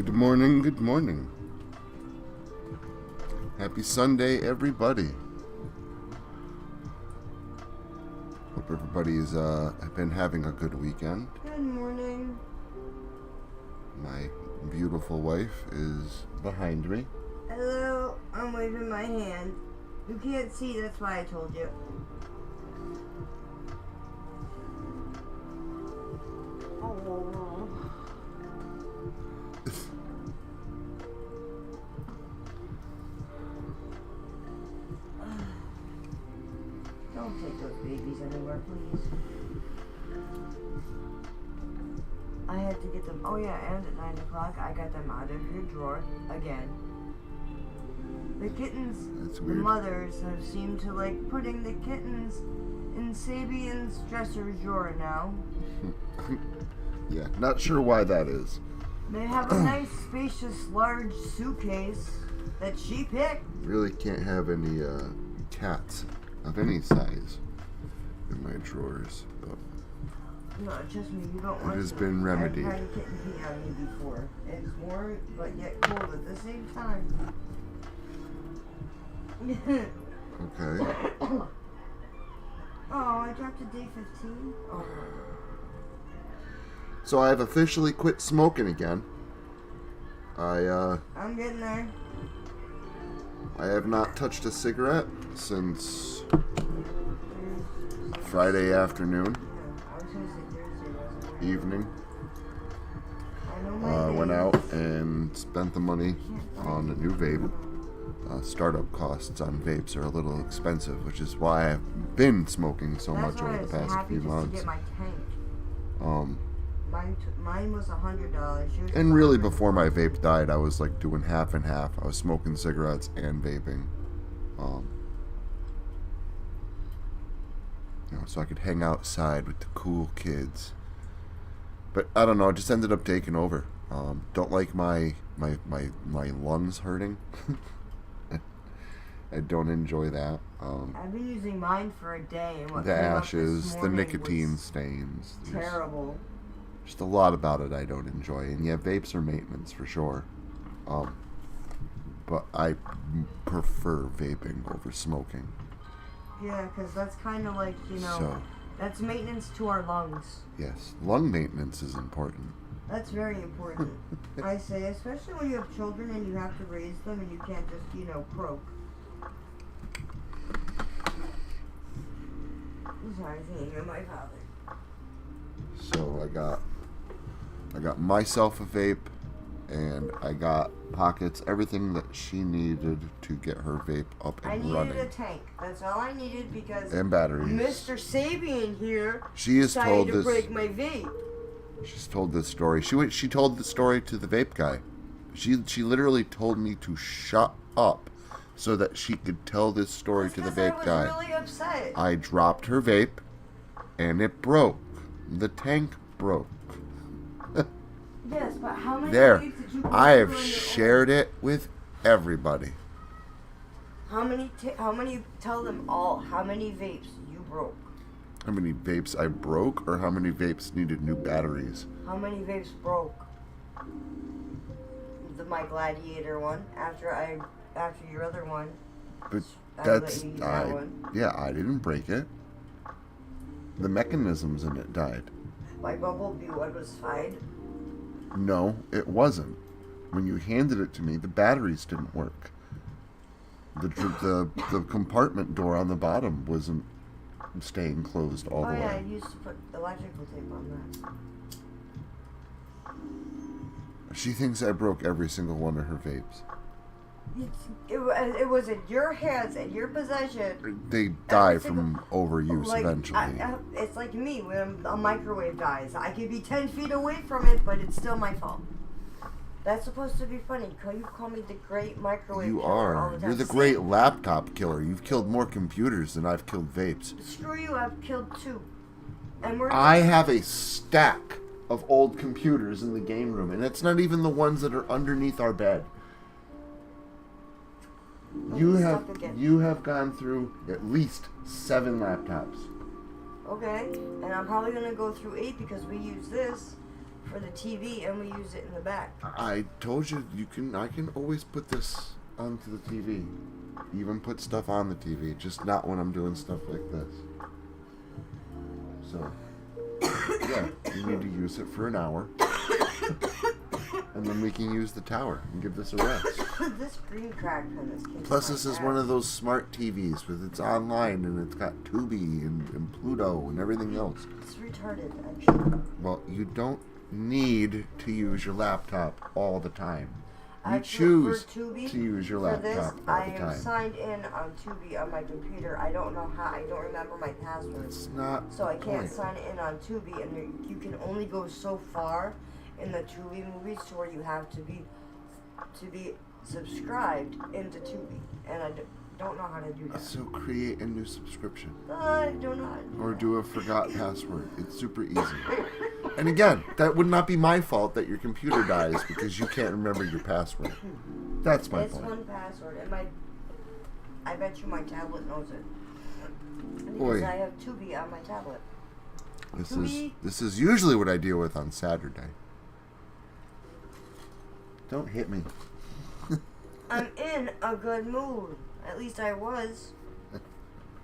Good morning, good morning. Happy Sunday, everybody. Hope everybody's been having a good weekend. Good morning. My beautiful wife is behind me. Hello, I'm waving my hand. You can't see, that's why I told you. Oh. Don't take those babies anywhere, please. I had to get them. Oh yeah, and at 9 o'clock, I got them out of your drawer again. The kittens, That's the weird. mothers have seemed to like putting the kittens in Sabian's dresser drawer now. Yeah, not sure why that is. They have a nice, spacious, large suitcase that she picked. Really can't have any cats of any size in my drawers. But No, trust me, you don't want to. has been remedied. I've had a kitten pee on me before. It's warm, but yet cold at the same time. Okay. Oh, I dropped a day 15. Oh. So I have officially quit smoking again. I'm getting there. I have not touched a cigarette since Friday afternoon, I was gonna say Thursday, wasn't it? evening. I know my Went days. out and spent the money on a new vape. Startup costs on vapes are a little expensive, which is why I've been smoking so That's much why over I the was past happy few just to months. get my tank. Um, Mine was $100. Yours and was really $100. before my vape died, I was like doing half and half. I was smoking cigarettes and vaping. So I could hang outside with the cool kids. But I don't know, it just ended up taking over. Don't like my lungs hurting. I don't enjoy that. I've been using mine for a day, and what The came up ashes, this the morning nicotine was stains. There's terrible. just a lot about it I don't enjoy. And yeah, vapes are maintenance for sure. But I prefer vaping over smoking. Yeah, because that's kind of like, So, that's maintenance to our lungs. yes, lung maintenance is important. That's very important. I say, especially when you have children and you have to raise them and you can't just, croak. I'm sorry, thinking of my father. So I got myself a vape, and I got Pockets everything that she needed to get her vape up I and needed running. a tank. That's all I needed because And batteries. Mr. Sabian here She has told decided to this. break my vape. She's told this story. She told the story to the vape guy. She literally told me to shut up so that she could tell this story to the vape guy. I was really upset. I dropped her vape, and it broke. The tank broke. Yes, but how many There, vapes did you go I have through on your shared it with everybody. own? How many? Tell them all. How many vapes you broke? How many vapes I broke, or how many vapes needed new batteries? How many vapes broke? My Gladiator one. After your other one. But I that's let you use that one. I didn't break it. The mechanisms in it died. My Bumblebee one was fine. No, it wasn't. When you handed it to me, the batteries didn't work. The compartment door on the bottom wasn't staying closed all the Oh yeah, I way. used to put electrical tape on that. She thinks I broke every single one of her vapes. It was in your hands, in your possession. They die single- from overuse eventually. It's like me when a microwave dies. I could be 10 feet away from it, but it's still my fault. That's supposed to be funny. You call me the great microwave You killer all are. the time. You're the See? great laptop killer. You've killed more computers than I've killed vapes. Screw you, I've killed 2. And we're I have a stack of old computers in the game room, and it's not even the ones that are underneath our bed. You have gone through at least 7 laptops. Okay, and I'm probably gonna go through 8 because we use this for the TV, and we use it in the back. I told you I can always put this onto the TV. Even put stuff on the TV, just not when I'm doing stuff like this. So, yeah, you need to use it for an hour. And then we can use the tower and give this a rest. This screen cracked on this kid. Plus, this is one of those smart TVs with it's online and it's got Tubi and Pluto and everything else. It's retarded, actually. Well, you don't need to use your laptop all the time. You Actually, choose for Tubi, to use your for this, laptop all I the am time. signed in on Tubi on my computer. I don't know how. I don't remember my password. It's not So I the can't point. sign in on Tubi, and you can only go so far in the Tubi movies to where you have to be subscribed into Tubi, and I don't know how to do that. So create a new subscription. I don't know how to do Or that. do a forgot password. It's super easy. And again, that would not be my fault that your computer dies because you can't remember your password. That's my It's point. one password, and I bet you my tablet knows it. Because Oi. I have Tubi on my tablet. This is usually what I deal with on Saturday. Don't hit me. I'm in a good mood. At least I was.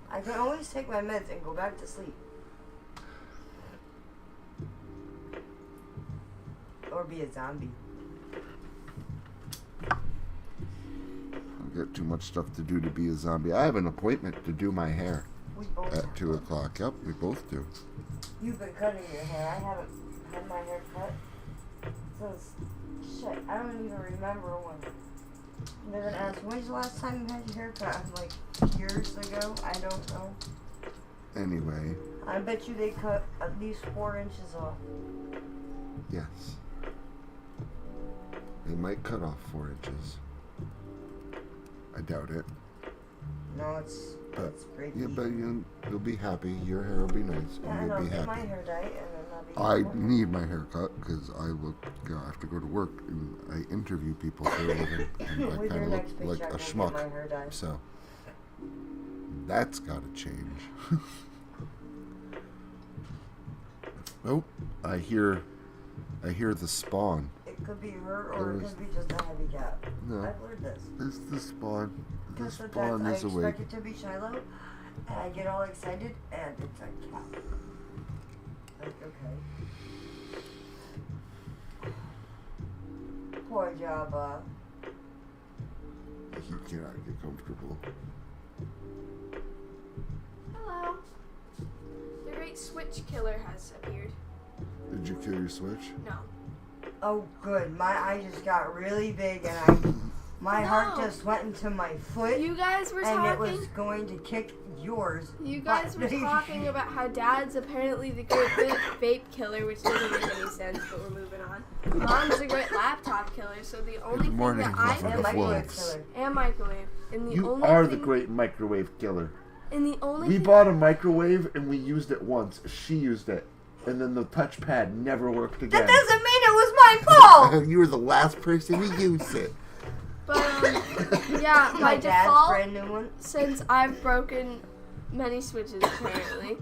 I can always take my meds and go back to sleep. Or be a zombie. I've got too much stuff to do to be a zombie. I have an appointment to do my hair We both. at 2 o'clock. Yep, we both do. You've been cutting your hair. I haven't had my hair cut since. Shit, I don't even remember when. They're gonna ask, when's the last time you had your hair cut? I'm like, years ago? I don't know. Anyway, I bet you they cut at least 4 inches off. yes. They might cut off 4 inches. I doubt it. No, it's great. Yeah, but you'll be happy. Your hair will be nice, Yeah, and and I'll you'll be get my happy. hair dyed, and then I'll be. I normal. need my hair cut because I have to go to work and I interview people for a living. And I With kind your of next look like paycheck, a we'll get schmuck. my hair dyed. So that's got to change. Oh, I hear the spawn. It could be her, or it There's- could be just a heavy cat. No. I've heard this. It's the spawn. The Because sometimes spawn I is awake. expect it to be Shiloh, and I get all excited, and it's a cat. Like, okay. Poor Jabba. He cannot get comfortable. Hello. The great switch killer has appeared. Did you kill your switch? No. Oh, good. My eye just got really big, and my heart No. just went into my foot, You guys were and it talking. was going to kick yours. You guys were talking about how Dad's apparently the great vape killer, which doesn't make any sense, but we're moving on. Mom's the great laptop killer, so the only thing morning, that I Mother And of know microwave wolves. killer. and microwave. And the You only are thing, the great microwave killer. And the only We thing, bought a microwave and we used it once. She used it. And then the touchpad never worked That again. doesn't mean it was my fault! You were the last person to use it. but yeah, by My dad's default, brand new one. since I've broken many switches apparently,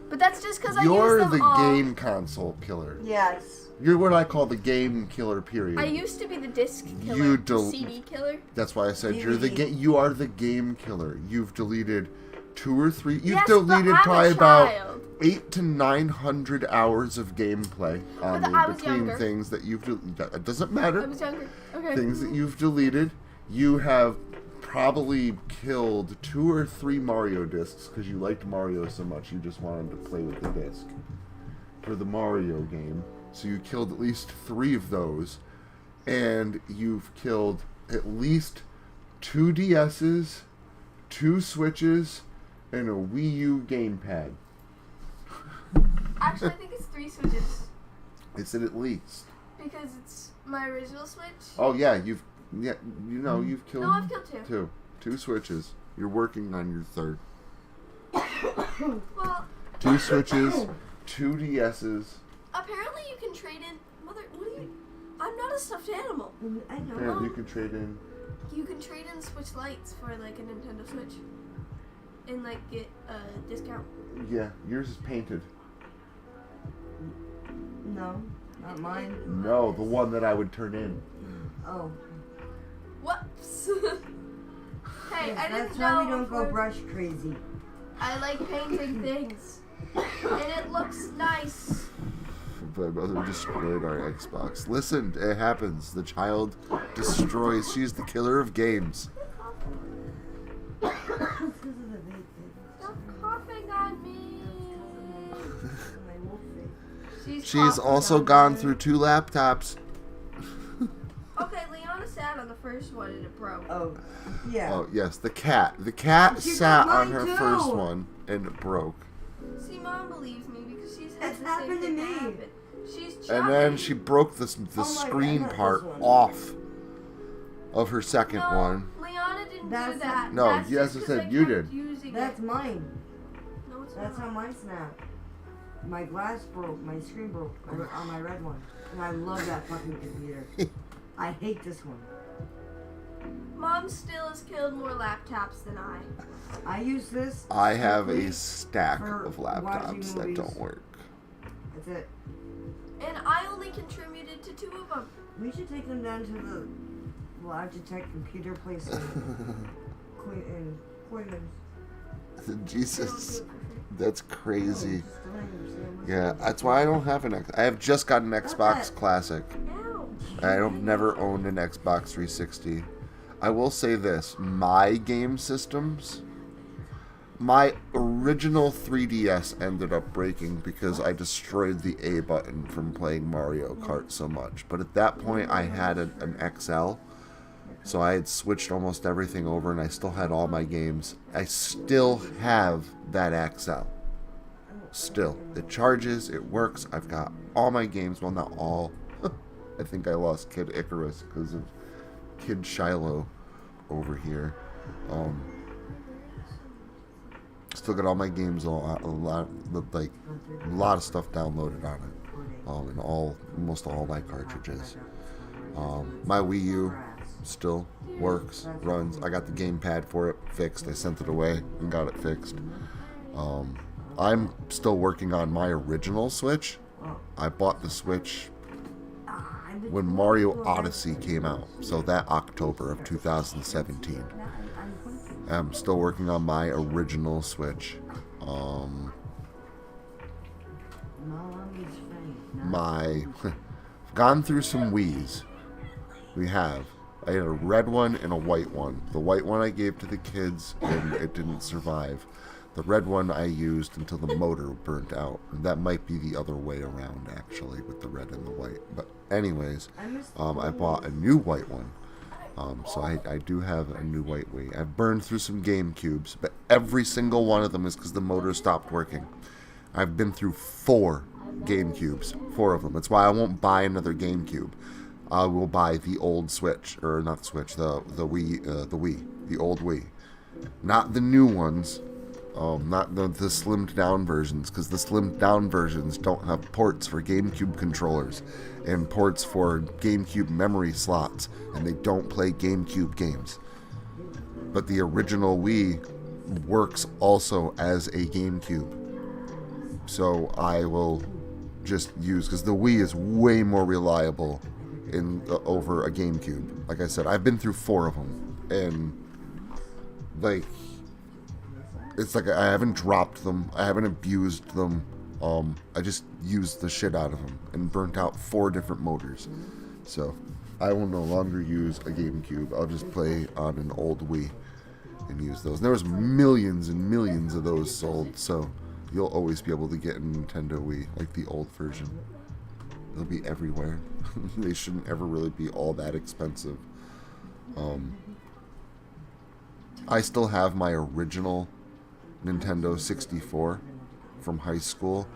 but that's just because I You're use them the all. game console killer. Yes. You're what I call the game killer, period. I used to be the disc killer, You del- CD killer. That's why I said you're the DVD. you are the game killer. You've deleted 2 or 3. You've Yes, deleted but I'm probably a about child. 800 to 900 hours of gameplay on But me I was between younger. things that you've deleted. It doesn't I matter. was younger. Okay. Things that you've deleted. You have probably killed 2 or 3 Mario discs because you liked Mario so much you just wanted to play with the disc for the Mario game. So you killed at least 3 of those, and you've killed at least 2 DSs, 2 Switches, and a Wii U gamepad. Actually, I think it's 3 switches I said at least. because it's my original Switch. Oh yeah, you've killed No, I've killed 2. 2 Switches. You're working on your 3rd. Well, 2 Switches, 2 DSs. apparently you can trade in. Mother, what are you? I'm not a stuffed animal. I know. Apparently you can trade in. You can trade in Switch lights for like a Nintendo Switch, and like get a discount. Yeah, yours is painted. No. Not mine. No, the one that I would turn in. Oh. Whoops. Hey, Yes, I didn't that's know. why we don't go before- brush crazy. I like painting things, and it looks nice. My mother destroyed our Xbox. Listen, it happens. The child destroys. She's the killer of games. It's because of the vape thing. Stop coughing on me. My wolf face. She's coughing also on gone me. through 2 laptops. Okay, Leona sat on the first one and it broke. Oh, yeah. Oh, yes, the cat. The cat She sat broke on mine her too. first one and it broke. See, Mom believes me because she's had It's the same happened to thing me. happen. She's And then jumping. she broke the Oh my screen God, not part this one. off of her second No, one. Leona didn't That's do that. No, That's yes, just I 'cause said I you kept did. using That's it. mine. No, it's That's not. how mine snapped. My glass broke. My screen broke on my red one. And I love that fucking computer. I hate this one. Mom still has killed more laptops than I. I use this. I have strictly a stack for of watching laptops that movies. don't work. That's it. And I only contributed to 2 of them. We should take them down to the Logitech computer place in Queens. Jesus, that's crazy. Yeah, that's why I don't have an X. I have just got an Xbox Classic. Ow. I've never owned an Xbox 360. I will say this, my game systems, my original 3DS ended up breaking because I destroyed the A button from playing Mario Kart so much. But at that point, I had an XL, so I had switched almost everything over, and I still had all my games. I still have that XL. Still. It charges, it works, I've got all my games, well, not all. I think I lost Kid Icarus because of Kid Shiloh over here. Still got all my games, a lot of stuff downloaded on it, and almost all my cartridges. My Wii U still works, runs. I got the gamepad for it fixed. I sent it away and got it fixed. I'm still working on my original Switch. I bought the Switch when Mario Odyssey came out, so that October of 2017. I'm still working on my original Switch. Gone through some Wiis. We have. I had a red one and a white one. The white one I gave to the kids and it didn't survive. The red one I used until the motor burnt out. That might be the other way around, actually, with the red and the white. But anyways, I bought a new white one. So I do have a new white Wii. I've burned through some GameCubes, but every single one of them is because the motor stopped working. I've been through 4 GameCubes, 4 of them. That's why I won't buy another GameCube. I will buy the old Switch, or not the Switch, the Wii, the old Wii, not the new ones. Not the slimmed down versions, because the slimmed down versions don't have ports for GameCube controllers and ports for GameCube memory slots, and they don't play GameCube games. But the original Wii works also as a GameCube. So I will just use, because the Wii is way more reliable over a GameCube. Like I said, I've been through 4 of them, and it's like I haven't dropped them. I haven't abused them. I just used the shit out of them and burnt out 4 different motors. So I will no longer use a GameCube. I'll just play on an old Wii and use those. And there was millions and millions of those sold, so you'll always be able to get a Nintendo Wii, like the old version. They'll be everywhere. They shouldn't ever really be all that expensive. I still have my original Nintendo 64 from high school.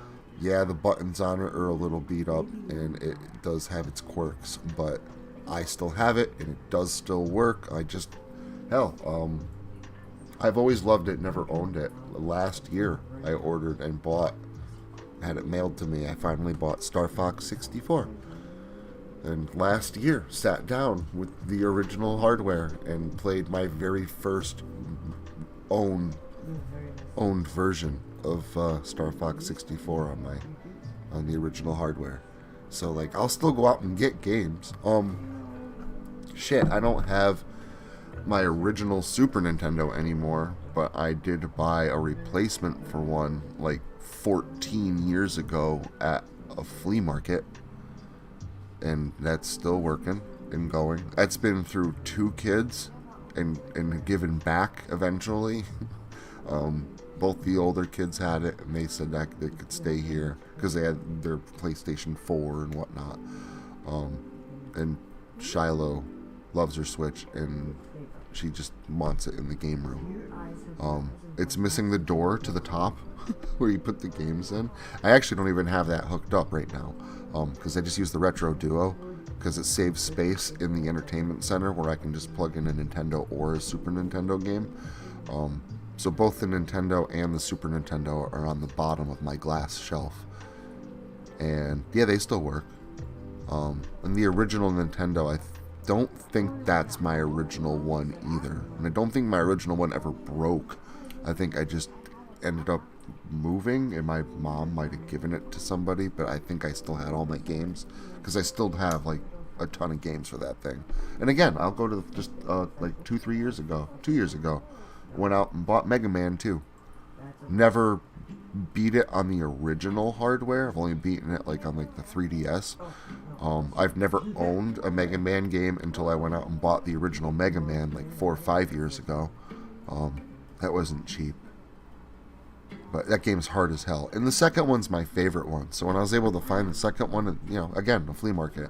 Yeah, the buttons on it are a little beat up and it does have its quirks, but I still have it and it does still work. I've always loved it, never owned it. Last year I ordered and bought, had it mailed to me. I finally bought Star Fox 64. And last year sat down with the original hardware and played my very first owned version of Star Fox 64 on the original hardware. So, like, I'll still go out and get games. Shit, I don't have my original Super Nintendo anymore, but I did buy a replacement for one, like, 14 years ago at a flea market. And that's still working and going. That's been through 2 kids and given back eventually. Both the older kids had it, and they said that they could stay here because they had their PlayStation 4 and whatnot. And Shiloh loves her Switch, and she just wants it in the game room. It's missing the door to the top where you put the games in. I actually don't even have that hooked up right now because I just use the Retro Duo because it saves space in the entertainment center where I can just plug in a Nintendo or a Super Nintendo game. So both the Nintendo and the Super Nintendo are on the bottom of my glass shelf. And yeah, they still work. And the original Nintendo, I don't think that's my original one either. And I don't think my original one ever broke. I think I just ended up moving and my mom might have given it to somebody, but I think I still had all my games because I still have like a ton of games for that thing. And again, I'll go to just like 2 years ago, went out and bought Mega Man 2. Never beat it on the original hardware. I've only beaten it like on like the 3DS. I've never owned a Mega Man game until I went out and bought the original Mega Man like 4 or 5 years ago. That wasn't cheap. But that game's hard as hell. And the second one's my favorite one. So when I was able to find the second one, you know, again, a flea market,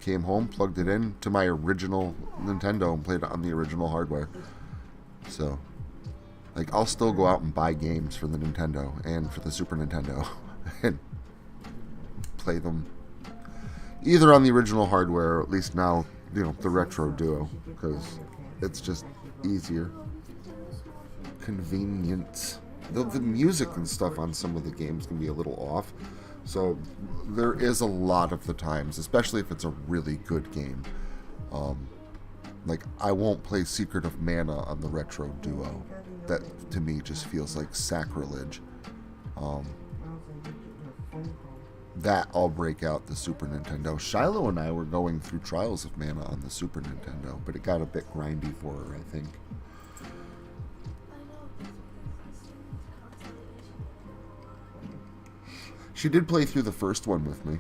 came home, plugged it in to my original Nintendo and played it on the original hardware. So, like, I'll still go out and buy games for the Nintendo and for the Super Nintendo and play them either on the original hardware or at least now, you know, the Retro Duo, because it's just easier. Convenience. The music and stuff on some of the games can be a little off. So there is a lot of the times, especially if it's a really good game. Like, I won't play Secret of Mana on the Retro Duo. That, to me, just feels like sacrilege. That I'll break out the Super Nintendo. Shiloh and I were going through Trials of Mana on the Super Nintendo, but it got a bit grindy for her, I think. She did play through the first one with me.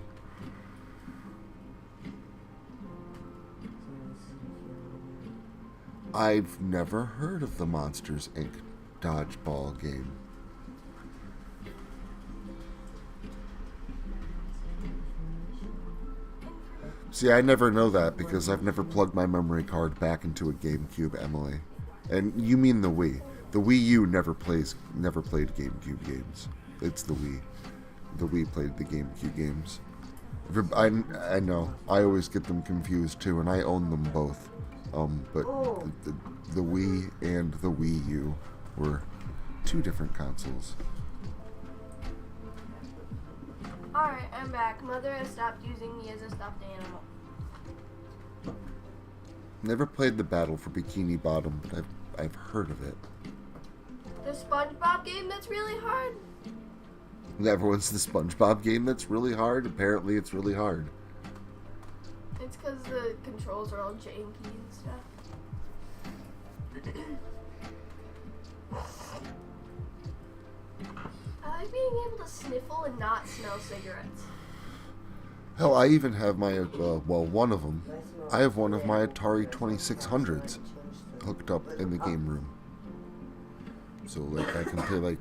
I've never heard of the Monsters, Inc. dodgeball game. See, I never know that because I've never plugged my memory card back into a GameCube, Emily. And you mean the Wii. The Wii U never played GameCube games. It's the Wii. The Wii played the GameCube games. I know. I always get them confused too, and I own them both. But the Wii and the Wii U were 2 different consoles. Alright, I'm back. Mother has stopped using me as a stuffed animal. Never played the Battle for Bikini Bottom, but I've heard of it. The SpongeBob game that's really hard? Everyone's the SpongeBob game that's really hard. Apparently, it's really hard. It's because the controls are all janky and stuff. I like being able to sniffle and not smell cigarettes. Hell, I even have my, one of them. I have one of my Atari 2600s hooked up in the game room. So, like, I can play, like,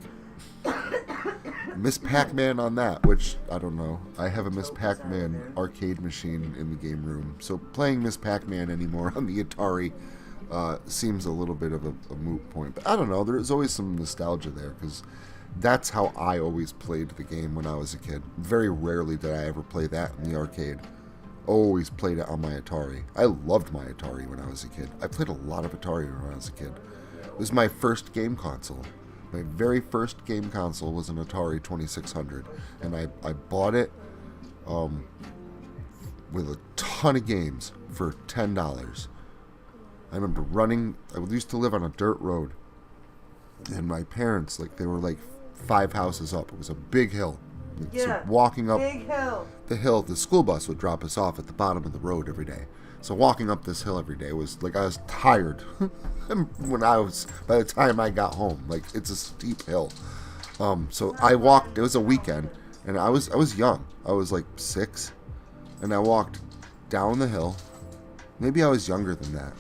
Miss Pac-Man on that, which, I don't know. I have a Miss Pac-Man arcade machine in the game room. So playing Miss Pac-Man anymore on the Atari seems a little bit of a moot point. But I don't know. There's always some nostalgia there, because that's how I always played the game when I was a kid. Very rarely did I ever play that in the arcade. Always played it on my Atari. I loved my Atari when I was a kid. I played a lot of Atari when I was a kid. It was my first game console. My very first game console was an Atari 2600, and I bought it with a ton of games for $10. I remember I used to live on a dirt road, and my parents, like, they were like 5 houses up. It was a big hill, Yeah. So walking up Big hill. the hill, the school bus would drop us off at the bottom of the road every day. So walking up this hill every day was like I was tired. By the time I got home, like it's a steep hill. So I walked. It was a weekend, and I was young. I was like 6, and I walked down the hill. Maybe I was younger than that.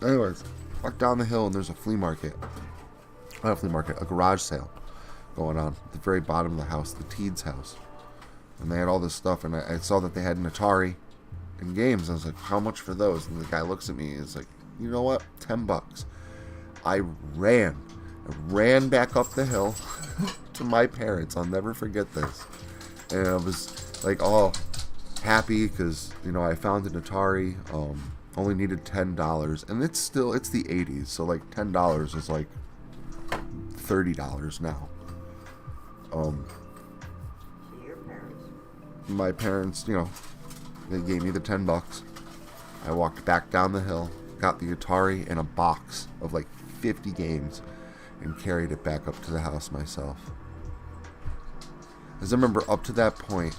Anyways, walked down the hill, and there's a flea market. Not a flea market, a garage sale going on at the very bottom of the house, the Teed's house. And they had all this stuff, and I saw that they had an Atari and games. I was like, how much for those? And the guy looks at me and is like, you know what? $10. I ran back up the hill to my parents. I'll never forget this. And I was like all happy because, I found an Atari, only needed $10. And it's the 80s, so like $10 is like $30 now. Your parents. My parents, they gave me the $10. I walked back down the hill, got the Atari and a box of like 50 games, and carried it back up to the house myself. As I remember, up to that point,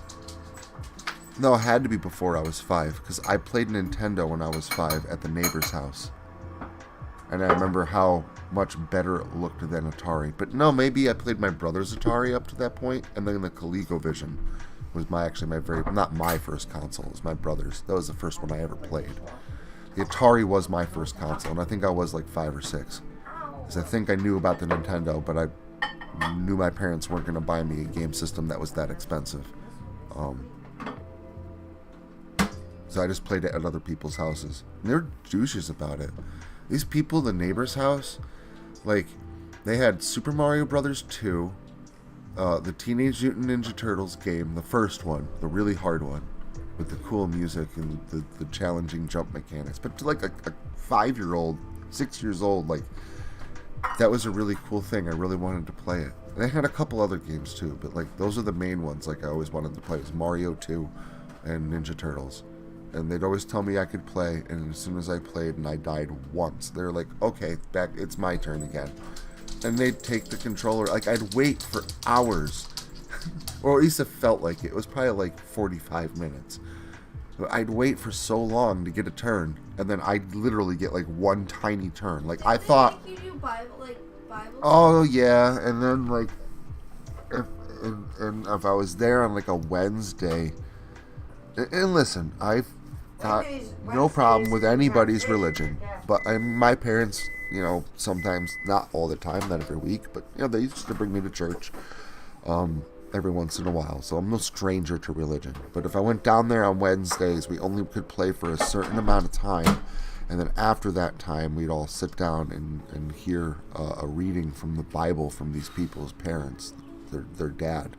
no, it had to be before I was 5, because I played Nintendo when I was 5 at the neighbor's house. And I remember how much better it looked than Atari. But no, maybe I played my brother's Atari up to that point, and then the ColecoVision was not my first console, it was my brother's. That was the first one I ever played. The Atari was my first console, and I think I was like 5 or 6. Because I think I knew about the Nintendo, but I knew my parents weren't going to buy me a game system that was that expensive. So I just played it at other people's houses. And they're douches about it. These people, the neighbor's house, like, they had Super Mario Brothers 2, the Teenage Mutant Ninja Turtles game, the first one, the really hard one, with the cool music and the challenging jump mechanics. But to like a 5-year-old, 6 years old, like, that was a really cool thing. I really wanted to play it. They had a couple other games too, but like those are the main ones. Like I always wanted to play. It was Mario 2 and Ninja Turtles. And they'd always tell me I could play, and as soon as I played and I died once, they're like, okay, back, it's my turn again. And they'd take the controller, like I'd wait for hours, or at least it felt like it was probably like 45 minutes. I'd wait for so long to get a turn, and then I'd literally get like one tiny turn. Like I thought, you do Bible. oh yeah, and then like, if I was there on like a Wednesday, and listen, I've got no problem with anybody's religion, but my parents, sometimes, not all the time, not every week, but they used to bring me to church every once in a while, so I'm no stranger to religion. But if I went down there on Wednesdays, we only could play for a certain amount of time, and then after that time, we'd all sit down and hear a reading from the Bible from these people's parents, their dad.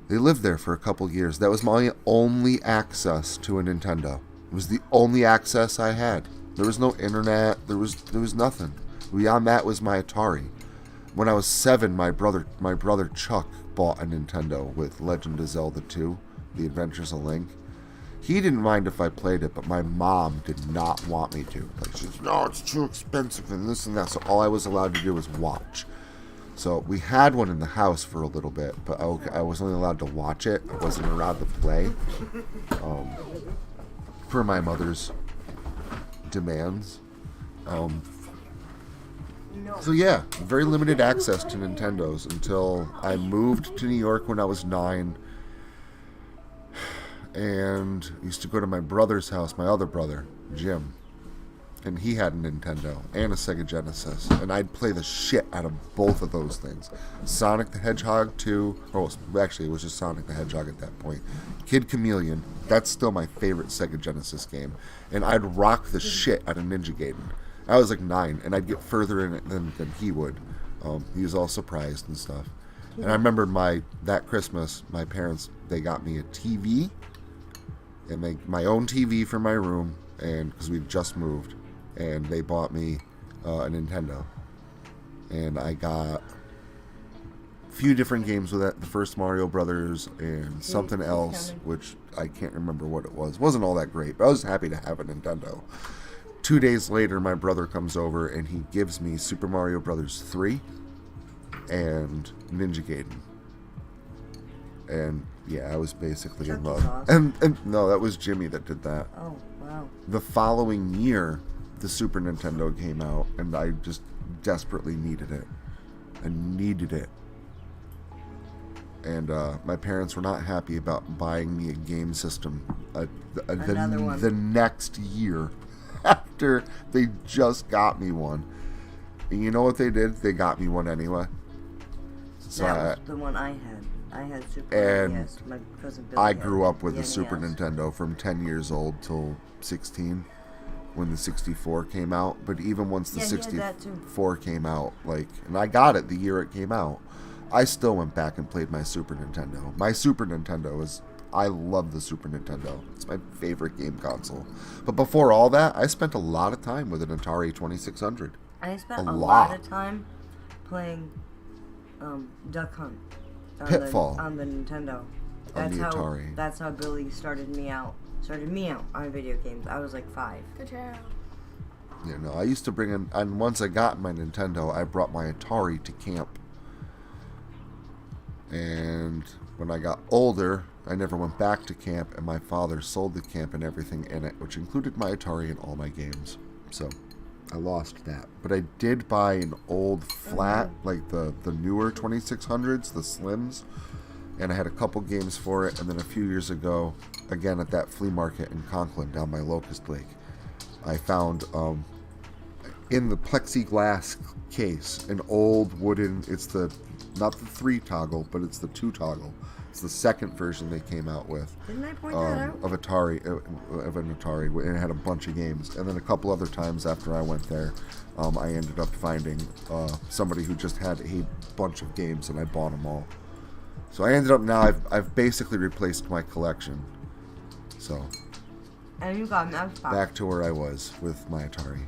They lived there for a couple years. That was my only access to a Nintendo. It was the only access I had. There was no internet. There was nothing. Beyond that was my Atari. When I was 7, my brother Chuck bought a Nintendo with Legend of Zelda 2, The Adventures of Link. He didn't mind if I played it, but my mom did not want me to. Like, she said, no, it's too expensive and this and that. So all I was allowed to do was watch. So we had one in the house for a little bit, but I was only allowed to watch it. I wasn't allowed to play for my mother's demands. So yeah, very limited access to Nintendos until I moved to New York when I was 9, and used to go to my brother's house, my other brother, Jim. And he had a Nintendo and a Sega Genesis. And I'd play the shit out of both of those things. Sonic the Hedgehog 2. Actually, it was just Sonic the Hedgehog at that point. Kid Chameleon. That's still my favorite Sega Genesis game. And I'd rock the shit out of Ninja Gaiden. I was like 9, and I'd get further in it than he would. He was all surprised and stuff. And I remember that Christmas, my parents, they got me a TV. And my own TV for my room. And because we'd just moved. And they bought me a Nintendo. And I got a few different games with that. The first Mario Brothers and something else, which I can't remember what it was. It wasn't all that great, but I was happy to have a Nintendo. 2 days later, my brother comes over and he gives me Super Mario Brothers 3 and Ninja Gaiden. And yeah, I was basically in Chucky love. sauce. And no, that was Jimmy that did that. Oh, wow. The following year, the Super Nintendo came out, and I just desperately needed it. I needed it. And my parents were not happy about buying me a game system Another one. the next year after they just got me one. And you know what they did? They got me one anyway. So That was the one I had. I had Super And NES. My cousin Billy I had grew up with the a Super NES. Nintendo from 10 years old till 16 when the 64 came out. But even once the Yeah, he had that too. 64 came out, like, and I got it the year it came out, I still went back and played my Super Nintendo. My Super Nintendo is, I love the Super Nintendo. It's my favorite game console. But before all that, I spent a lot of time with an Atari 2600. I spent A a lot. lot of time playing Duck Hunt on Pitfall. on the Nintendo. On the how Atari. that's how Billy started me out on video games. I was like 5. Good job. You know, I used to bring in, and once I got my Nintendo, I brought my Atari to camp. And when I got older, I never went back to camp, and my father sold the camp and everything in it, which included my Atari and all my games. So I lost that. But I did buy an old flat, like the newer 2600s, the Slims, and I had a couple games for it. And then a few years ago, again at that flea market in Conklin down by Locust Lake, I found in the plexiglass case an old wooden, it's the not the 3 toggle, but it's the 2 toggle. It's the second version they came out with. Didn't I point that out? Of an Atari, and it had a bunch of games. And then a couple other times after I went there, I ended up finding somebody who just had a bunch of games, and I bought them all. So I ended up now, I've basically replaced my collection. So And you got an Xbox back to where I was with my Atari.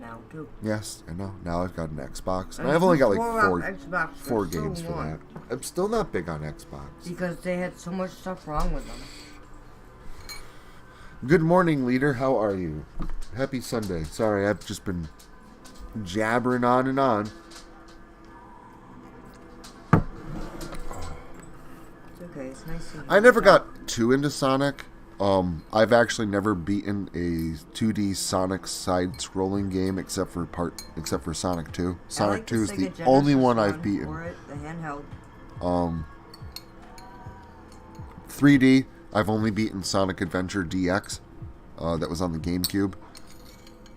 now too. Yes, I know. Now I've got an Xbox, and I've only got like Xbox four for so games for long. that. I'm still not big on Xbox. Because they had so much stuff wrong with them. Good morning, leader. How are you? Happy Sunday. Sorry, I've just been jabbering on and on. It's okay. It's nice to I never got too into Sonic. I've actually never beaten a 2D Sonic side-scrolling game except for Sonic 2. Sonic 2 is the only one I've beaten. Or the handheld. 3D, I've only beaten Sonic Adventure DX. That was on the GameCube.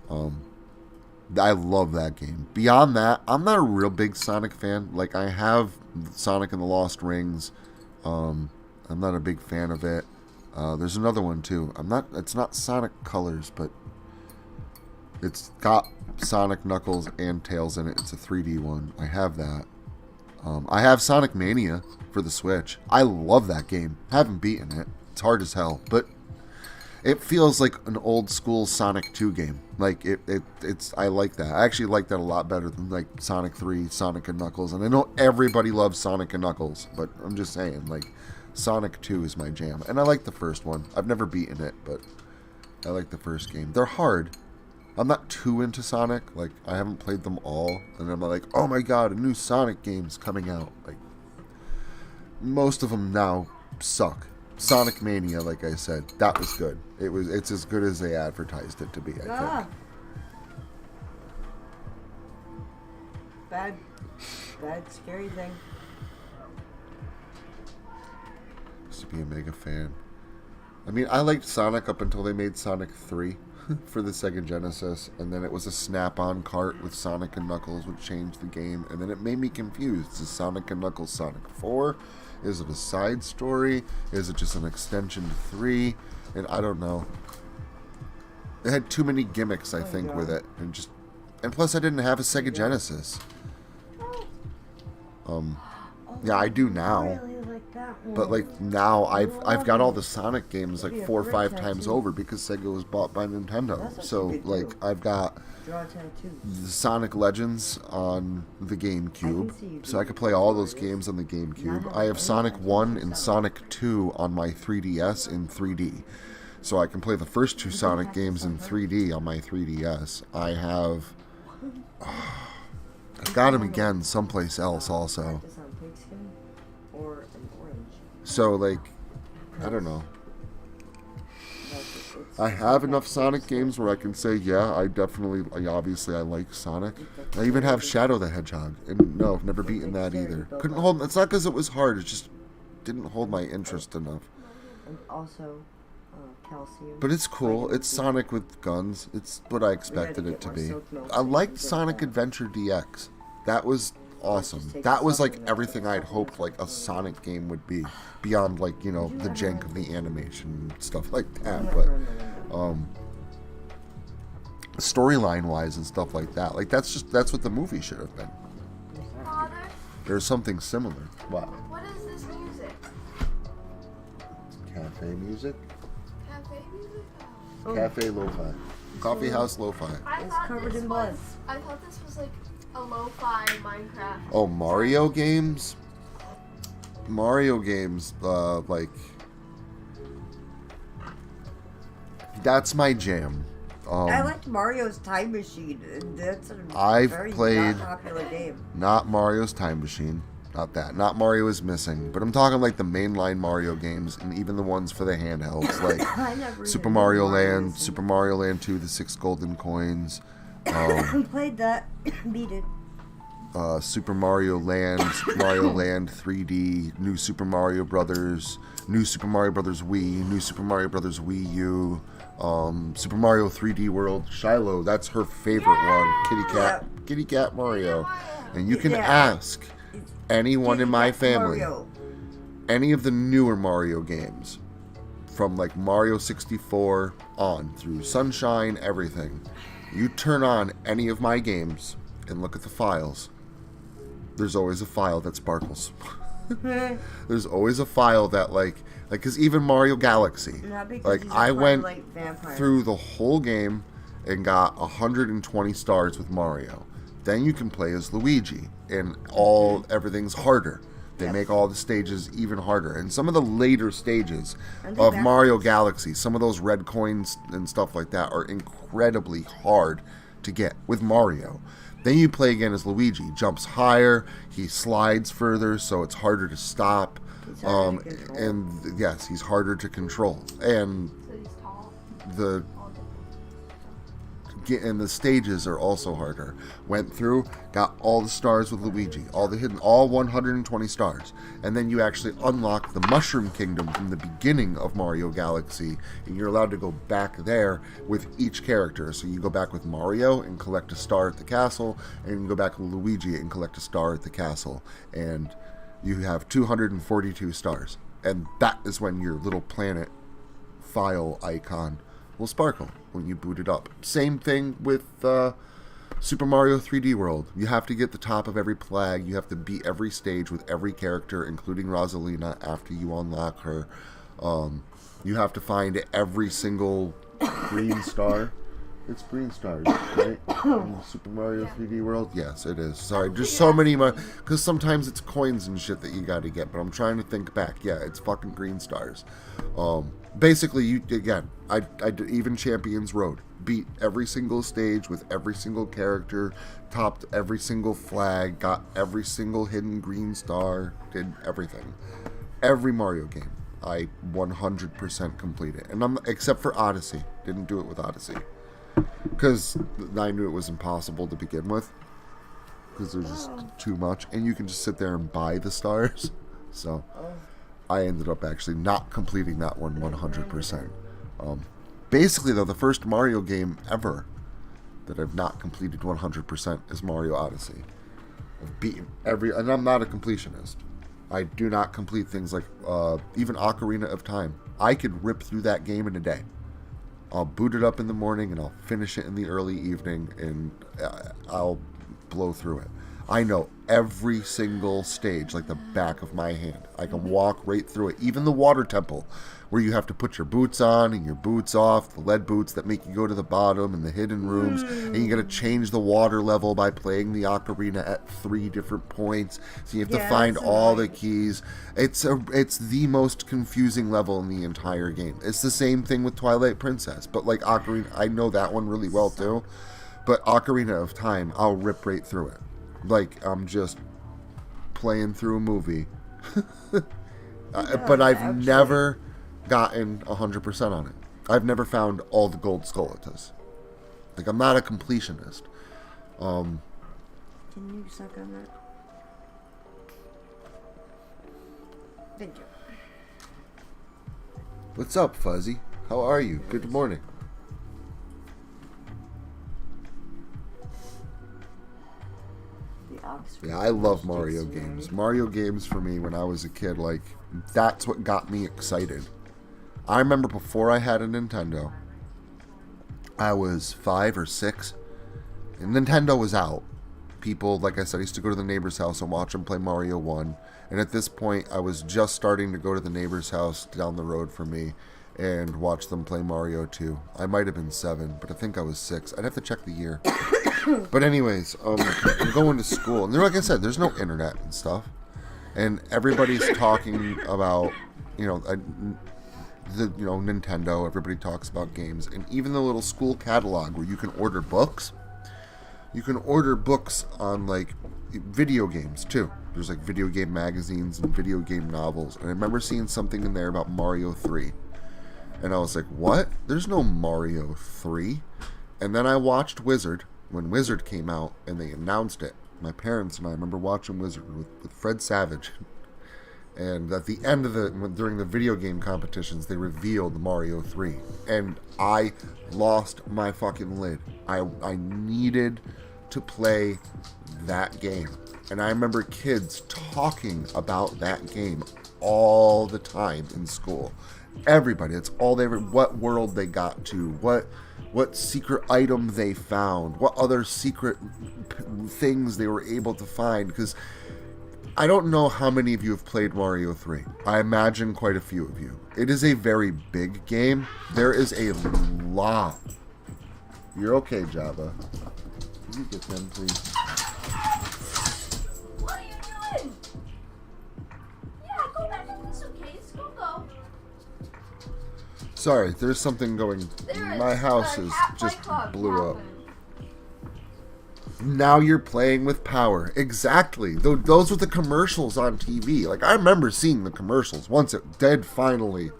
I love that game. Beyond that, I'm not a real big Sonic fan. Like, I have Sonic and the Lost Rings. I'm not a big fan of it. There's another one too. It's not Sonic Colors, but it's got Sonic, Knuckles, and Tails in it. It's a 3D one. I have that. I have Sonic Mania for the Switch. I love that game. Haven't beaten it. It's hard as hell, but it feels like an old school Sonic 2 game. Like it's I like that. I actually like that a lot better than like Sonic 3, Sonic and Knuckles. And I know everybody loves Sonic and Knuckles, but I'm just saying, like, Sonic 2 is my jam. And I like the first one. I've never beaten it, but I like the first game. They're hard. I'm not too into Sonic. Like, I haven't played them all. And I'm like, oh my god, a new Sonic game's coming out. Like, most of them now suck. Sonic Mania, like I said, that was good. It's as good as they advertised it to be, I think. Bad, scary thing. Used to be a mega fan. I mean, I liked Sonic up until they made Sonic 3 for the Sega Genesis, and then it was a snap-on cart with Sonic and Knuckles, which changed the game, and then it made me confused. Is Sonic and Knuckles Sonic 4? Is it a side story? Is it just an extension to 3? And I don't know. It had too many gimmicks, I think, with it, and plus I didn't have a Sega Genesis. Yeah, I do now. But like now, I've got all the Sonic games like 4 or 5 times over because Sega was bought by Nintendo. So like I've got the Sonic Legends on the GameCube, so I could play all those games on the GameCube. I have Sonic 1 and Sonic 2 on my 3DS in 3D, so I can play the first 2 Sonic games in 3D on my 3DS. I've got them again someplace else also. So, like, I don't know. I have enough Sonic games where I can say, yeah, obviously I like Sonic. I even have Shadow the Hedgehog, and no, I've never beaten that either. Couldn't hold. It's not because it was hard. It just didn't hold my interest enough. And also, calcium. But it's cool. It's Sonic with guns. It's what I expected it to be. I liked Sonic Adventure DX. That was awesome. That was like everything I'd hoped like a Sonic game would be, beyond like, you know, the jank of the animation and stuff like that. But storyline wise and stuff like that, like that's what the movie should have been. Father, There's something similar. Wow. what is this music? Cafe music. Cafe music? Cafe lo-fi. Coffee house lo-fi. I It's thought covered this in was. blood. I thought this was like a lo-fi Minecraft. Oh, Mario games. Like that's my jam. I liked Mario's Time Machine. That's a I've very played- not popular game. Not Mario's Time Machine. Not that. Not Mario is Missing. But I'm talking like the mainline Mario games and even the ones for the handhelds, like I never Super even Mario knew Land, was- Super Mario Land 2, the 6 golden coins, I played that. Beat it. Super Mario Land, Mario Land 3D, New Super Mario Brothers, New Super Mario Brothers Wii, New Super Mario Brothers Wii U, Super Mario 3D World. Shiloh, that's her favorite one. Kitty Cat Mario. And you can Yeah. ask anyone in my Kitty Cat family, Mario. any of the newer Mario games, from like Mario 64 on through Sunshine, everything. You turn on any of my games and look at the files. There's always a file that sparkles. There's always a file that because even Mario Galaxy, Not because like he's a I went Twilight vampire. through the whole game and got 120 stars with Mario. Then you can play as Luigi, and everything's harder. They Yes. make all the stages even harder. And some of the later stages Aren't they of backwards? Mario Galaxy, some of those red coins and stuff like that are incredibly hard to get with Mario. Then you play again as Luigi. Jumps higher, he slides further, so it's harder to stop. He's harder to control. And yes, he's harder to control. And So he's tall. the the stages are also harder. Went through, got all the stars with Luigi, all 120 stars, and then you actually unlock the Mushroom Kingdom from the beginning of Mario Galaxy, and you're allowed to go back there with each character. So you go back with Mario and collect a star at the castle, and you go back with Luigi and collect a star at the castle, and you have 242 stars, and that is when your little planet file icon will sparkle when you boot it up. Same thing with Super Mario 3D World. You have to get the top of every flag. You have to beat every stage with every character, including Rosalina, after you unlock her. You have to find every single green star. It's green stars, right? In Super Mario 3D World? Yes, it is. Sorry, there's so many, because sometimes it's coins and shit that you gotta get, but I'm trying to think back. Yeah, it's fucking green stars. Basically, I did even Champions Road. Beat every single stage with every single character, topped every single flag, got every single hidden green star, did everything. Every Mario game, I 100% completed. And except for Odyssey. Didn't do it with Odyssey. Because I knew it was impossible to begin with. Because there's just too much. And you can just sit there and buy the stars. So I ended up actually not completing that one 100%. Basically, though, the first Mario game ever that I've not completed 100% is Mario Odyssey. I've beaten and I'm not a completionist. I do not complete things like even Ocarina of Time. I could rip through that game in a day. I'll boot it up in the morning and I'll finish it in the early evening, and I'll blow through it. I know every single stage like the back of my hand. I can walk right through it. Even the water temple, where you have to put your boots on and your boots off, the lead boots that make you go to the bottom, and the hidden rooms, and you got to change the water level by playing the ocarina at 3 different points. So you have to find that's all the annoying. keys. It's the most confusing level in the entire game. It's the same thing with Twilight Princess, but like Ocarina, I know that one really well too. But Ocarina of Time, I'll rip right through it. Like I'm just playing through a movie. But I've actually. never gotten 100% on it. I've never found all the gold skullatulas. Like, I'm not a completionist. Can you suck on that? Thank you. What's up, Fuzzy? How are you? Good morning. The Oxford. Yeah, I love Mario games. Mario games for me when I was a kid, like, that's what got me excited. I remember before I had a Nintendo, I was 5 or 6, and Nintendo was out. People, like I said, I used to go to the neighbor's house and watch them play Mario 1. And at this point, I was just starting to go to the neighbor's house down the road from me and watch them play Mario 2. I might have been 7, but I think I was 6. I'd have to check the year. But anyways, I'm going to school. And like I said, there's no internet and stuff. And everybody's talking about, Nintendo. Everybody talks about games. And even the little school catalog where you can order books. You can order books on, like, video games, too. There's, like, video game magazines and video game novels. And I remember seeing something in there about Mario 3. And I was like, what? There's no Mario 3. And then I watched Wizard when Wizard came out and they announced it. My parents and I remember watching Wizard with Fred Savage. And at the end of during the video game competitions, they revealed Mario 3. And I lost my fucking lid. I needed to play that game. And I remember kids talking about that game all the time in school. Everybody, it's all they ever, what world they got to, what secret item they found, what other secret things they were able to find, because I don't know how many of you have played Mario 3. I imagine quite a few of you. It is a very big game. There is a lot. You're okay, Java. Can you get them, please? What are you doing? Yeah, go back in the suitcase. Go. Sorry, there's something going. My house is just blew up. Now you're playing with power. Exactly. Those were the commercials on TV. Like, I remember seeing the commercials once it did finally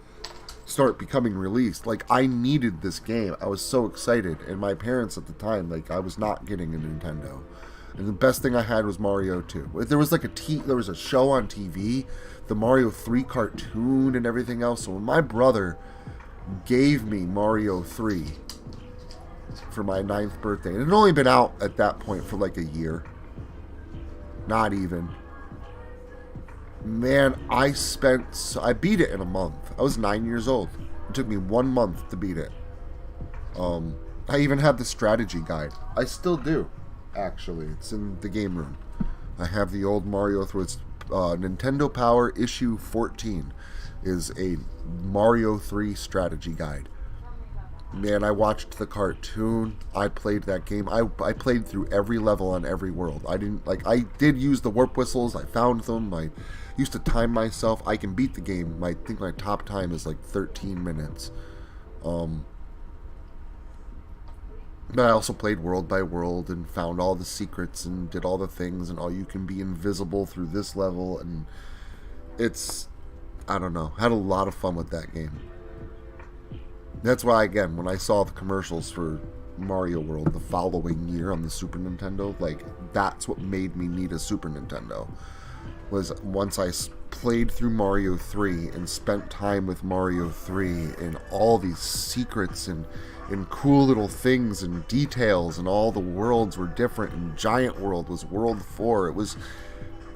start becoming released. Like, I needed this game. I was so excited. And my parents at the time, like, I was not getting a Nintendo. And the best thing I had was Mario 2. There was like there was a show on TV, the Mario 3 cartoon and everything else. So when my brother gave me Mario 3 for my 9th birthday, and it had only been out at that point for like a year. Not even. Man, I beat it in a month. I was 9 years old. It took me 1 month to beat it. I even had the strategy guide. I still do, actually. It's in the game room. I have the old Mario 3. It's Nintendo Power issue 14 is a Mario 3 strategy guide. Man, I watched the cartoon. I played that game. I played through every level on every world. I did use the warp whistles. I found them. I used to time myself. I can beat the game. I think my top time is like 13 minutes. But I also played world by world and found all the secrets and did all the things, and you can be invisible through this level, and I don't know. Had a lot of fun with that game. That's why, again, when I saw the commercials for Mario World the following year on the Super Nintendo, like, that's what made me need a Super Nintendo. Was once I played through Mario 3 and spent time with Mario 3 and all these secrets and cool little things and details, and all the worlds were different, and Giant World was World 4. It was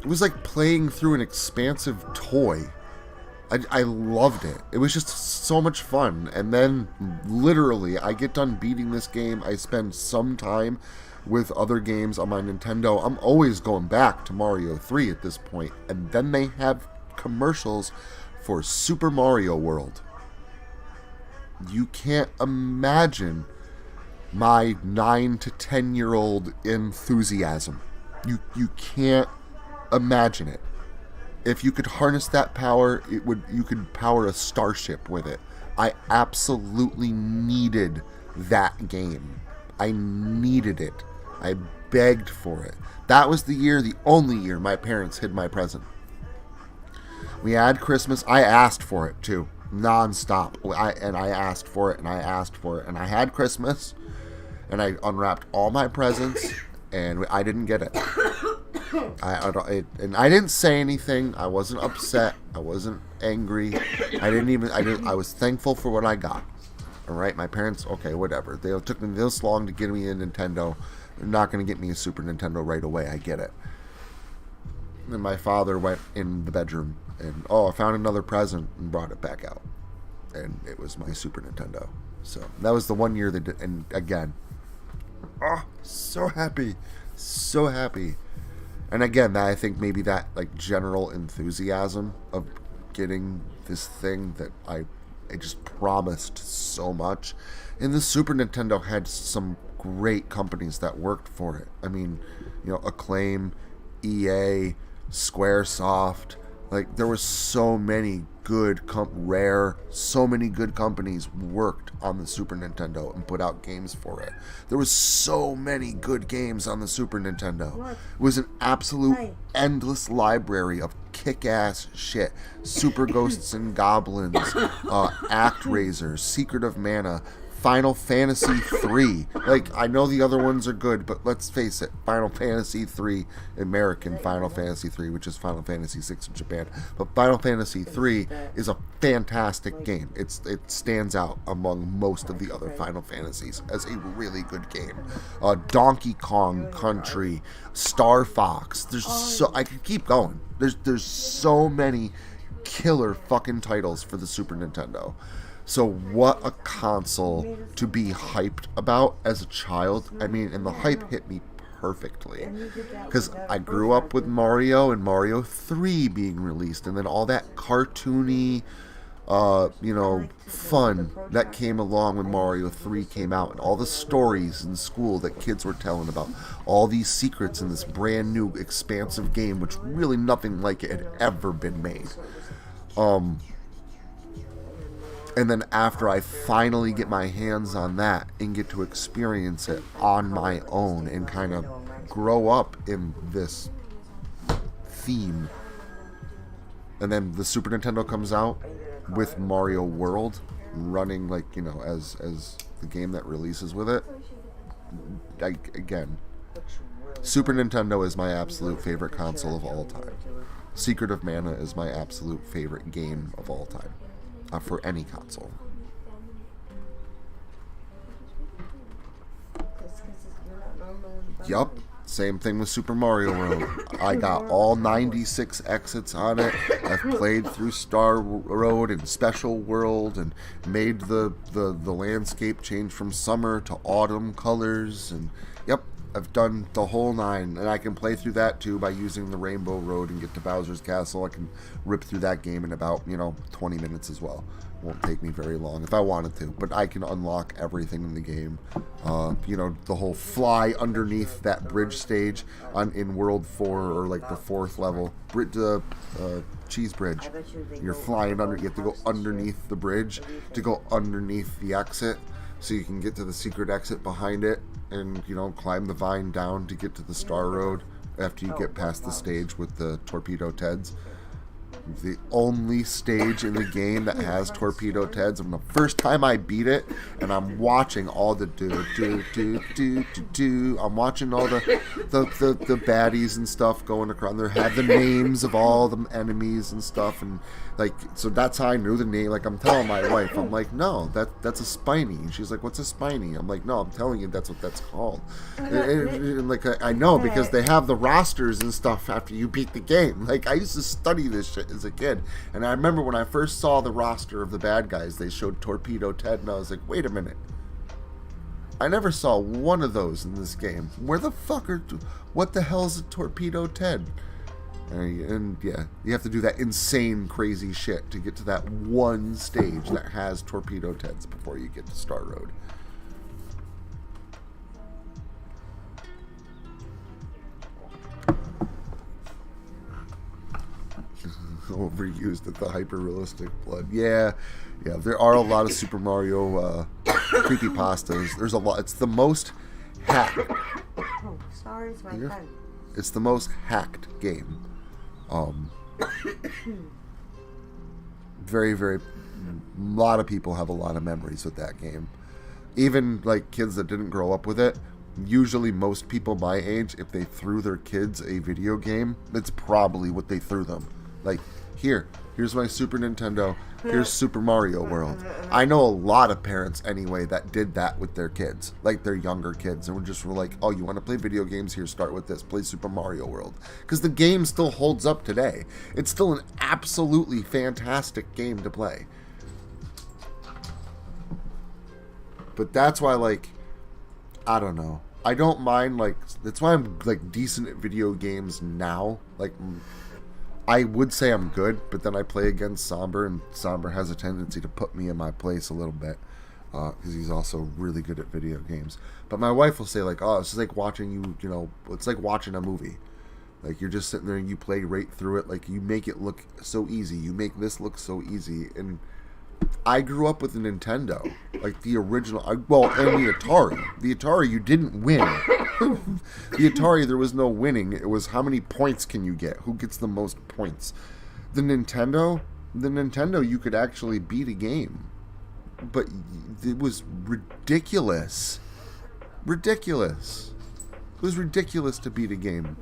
like playing through an expansive toy. I loved it. It was just so much fun. And then, literally, I get done beating this game. I spend some time with other games on my Nintendo. I'm always going back to Mario 3 at this point. And then they have commercials for Super Mario World. You can't imagine my 9 to 10-year-old enthusiasm. You can't imagine it. If you could harness that power, you could power a starship with it. I absolutely needed that game. I needed it. I begged for it. That was the only year my parents hid my present. We had Christmas. I asked for it too, nonstop. I asked for it, and I asked for it, and I had Christmas, and I unwrapped all my presents, and I didn't get it. And I didn't say anything. I wasn't upset. I wasn't angry. I was thankful for what I got. All right, my parents, okay, whatever. They took me this long to get me a Nintendo. They're not going to get me a Super Nintendo right away. I get it. And my father went in the bedroom and, I found another present and brought it back out. And it was my Super Nintendo. So that was the one year they did. And again, so happy. So happy. And again, I think maybe that like general enthusiasm of getting this thing that I just promised so much. And the Super Nintendo had some great companies that worked for it. I mean, Acclaim, EA, Squaresoft. Like, there were so many good, so many good companies worked on the Super Nintendo and put out games for it. There was so many good games on the Super Nintendo. What? It was an absolute endless library of kick-ass shit. Super Ghosts and Goblins, ActRaiser, Secret of Mana, Final Fantasy 3. Like, I know the other ones are good, but let's face it, Final Fantasy 3, American Final Fantasy 3, which is Final Fantasy 6 in Japan. But Final Fantasy 3 is a fantastic game. It stands out among most of the other Final Fantasies as a really good game. Donkey Kong Country, Star Fox. I could keep going. There's so many killer fucking titles for the Super Nintendo. So what a console to be hyped about as a child. I mean, and the hype hit me perfectly. Because I grew up with Mario and Mario 3 being released. And then all that cartoony, fun that came along when Mario 3 came out. And all the stories in school that kids were telling about. All these secrets in this brand new expansive game, which really nothing like it had ever been made. And then after I finally get my hands on that and get to experience it on my own and kind of grow up in this theme. And then the Super Nintendo comes out with Mario World running as the game that releases with it. Again, Super Nintendo is my absolute favorite console of all time. Secret of Mana is my absolute favorite game of all time. For any console. Yup. Same thing with Super Mario World. I got all 96 exits on it. I've played through Star Road and Special World and made the landscape change from summer to autumn colors. And yep, I've done the whole 9. And I can play through that too by using the Rainbow Road and get to Bowser's Castle. I can rip through that game in about 20 minutes as well. Won't take me very long if I wanted to, but I can unlock everything in the game. The whole fly underneath that bridge stage in World 4 or like the 4th level. Cheese Bridge. You're flying under. You have to go underneath the bridge to go underneath the exit, so you can get to the secret exit behind it, and climb the vine down to get to the Star Road after you get past the stage with the Torpedo Teds. The only stage in the game that has Torpedo Teds. And the first time I beat it, and I'm watching all the I'm watching all the baddies and stuff going across. They have the names of all the enemies and stuff, and so that's how I knew the name. Like, I'm telling my wife, I'm like, no, that's a Spiny. And she's like, what's a Spiny? I'm like, no, I'm telling you, that's what that's called. And I know, because they have the rosters and stuff after you beat the game. Like, I used to study this shit as a kid, and I remember when I first saw the roster of the bad guys, they showed Torpedo Ted, and I was like, wait a minute, I never saw one of those in this game. Where the fuck what the hell is a Torpedo Ted? And yeah, you have to do that insane crazy shit to get to that one stage that has Torpedo Teds before you get to Star Road. Overused at the hyper-realistic blood. Yeah, there are a lot of Super Mario creepypastas. There's a lot. It's the most hacked. Sorry, it's my pen. It's the most hacked game. Very, very, a lot of people have a lot of memories with that game. Even like kids that didn't grow up with it. Usually most people my age, if they threw their kids a video game, that's probably what they threw them. Like, here's my Super Nintendo, here's Super Mario World. I know a lot of parents anyway that did that with their kids, like their younger kids, and were like, oh, you want to play video games? Here, start with this, play Super Mario World. Because the game still holds up today. It's still an absolutely fantastic game to play. But that's why, like, I don't know. I don't mind, like, that's why I'm, like, decent at video games now. Like, I would say I'm good, but then I play against Somber, and Somber has a tendency to put me in my place a little bit, because he's also really good at video games. But my wife will say, like, oh, it's just like watching you know, it's like watching a movie. Like, you're just sitting there and you play right through it. Like, you make it look so easy. You make this look so easy. And I grew up with a Nintendo, like the original, and the Atari. The Atari, you didn't win. The Atari, there was no winning. It was how many points can you get? Who gets the most points? The Nintendo, you could actually beat a game. But it was ridiculous. Ridiculous. It was ridiculous to beat a game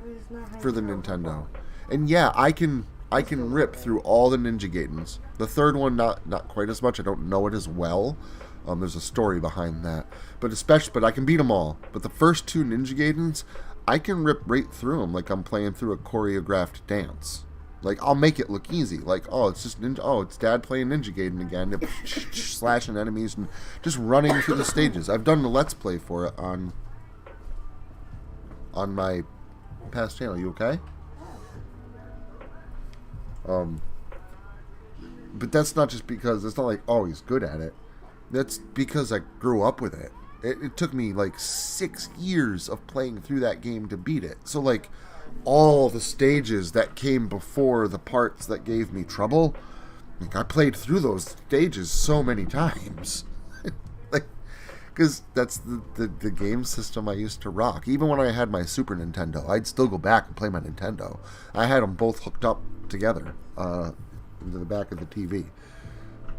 for the Nintendo. And yeah, I can rip through all the Ninja Gaidens. The third one, not quite as much. I don't know it as well. There's a story behind that. But I can beat them all. But the first two Ninja Gaidens, I can rip right through them like I'm playing through a choreographed dance. Like, I'll make it look easy. Like, oh, it's just Ninja. Oh, it's Dad playing Ninja Gaiden again, slashing enemies and just running through the stages. I've done the Let's Play for it on my past channel. You okay? But that's not just because it's not like, oh, he's good at it. That's because I grew up with it. It took me like 6 years of playing through that game to beat it. So like all the stages that came before the parts that gave me trouble, like I played through those stages so many times. Like, because that's the game system I used to rock. Even when I had my Super Nintendo, I'd still go back and play my Nintendo. I had them both hooked up together into the back of the TV.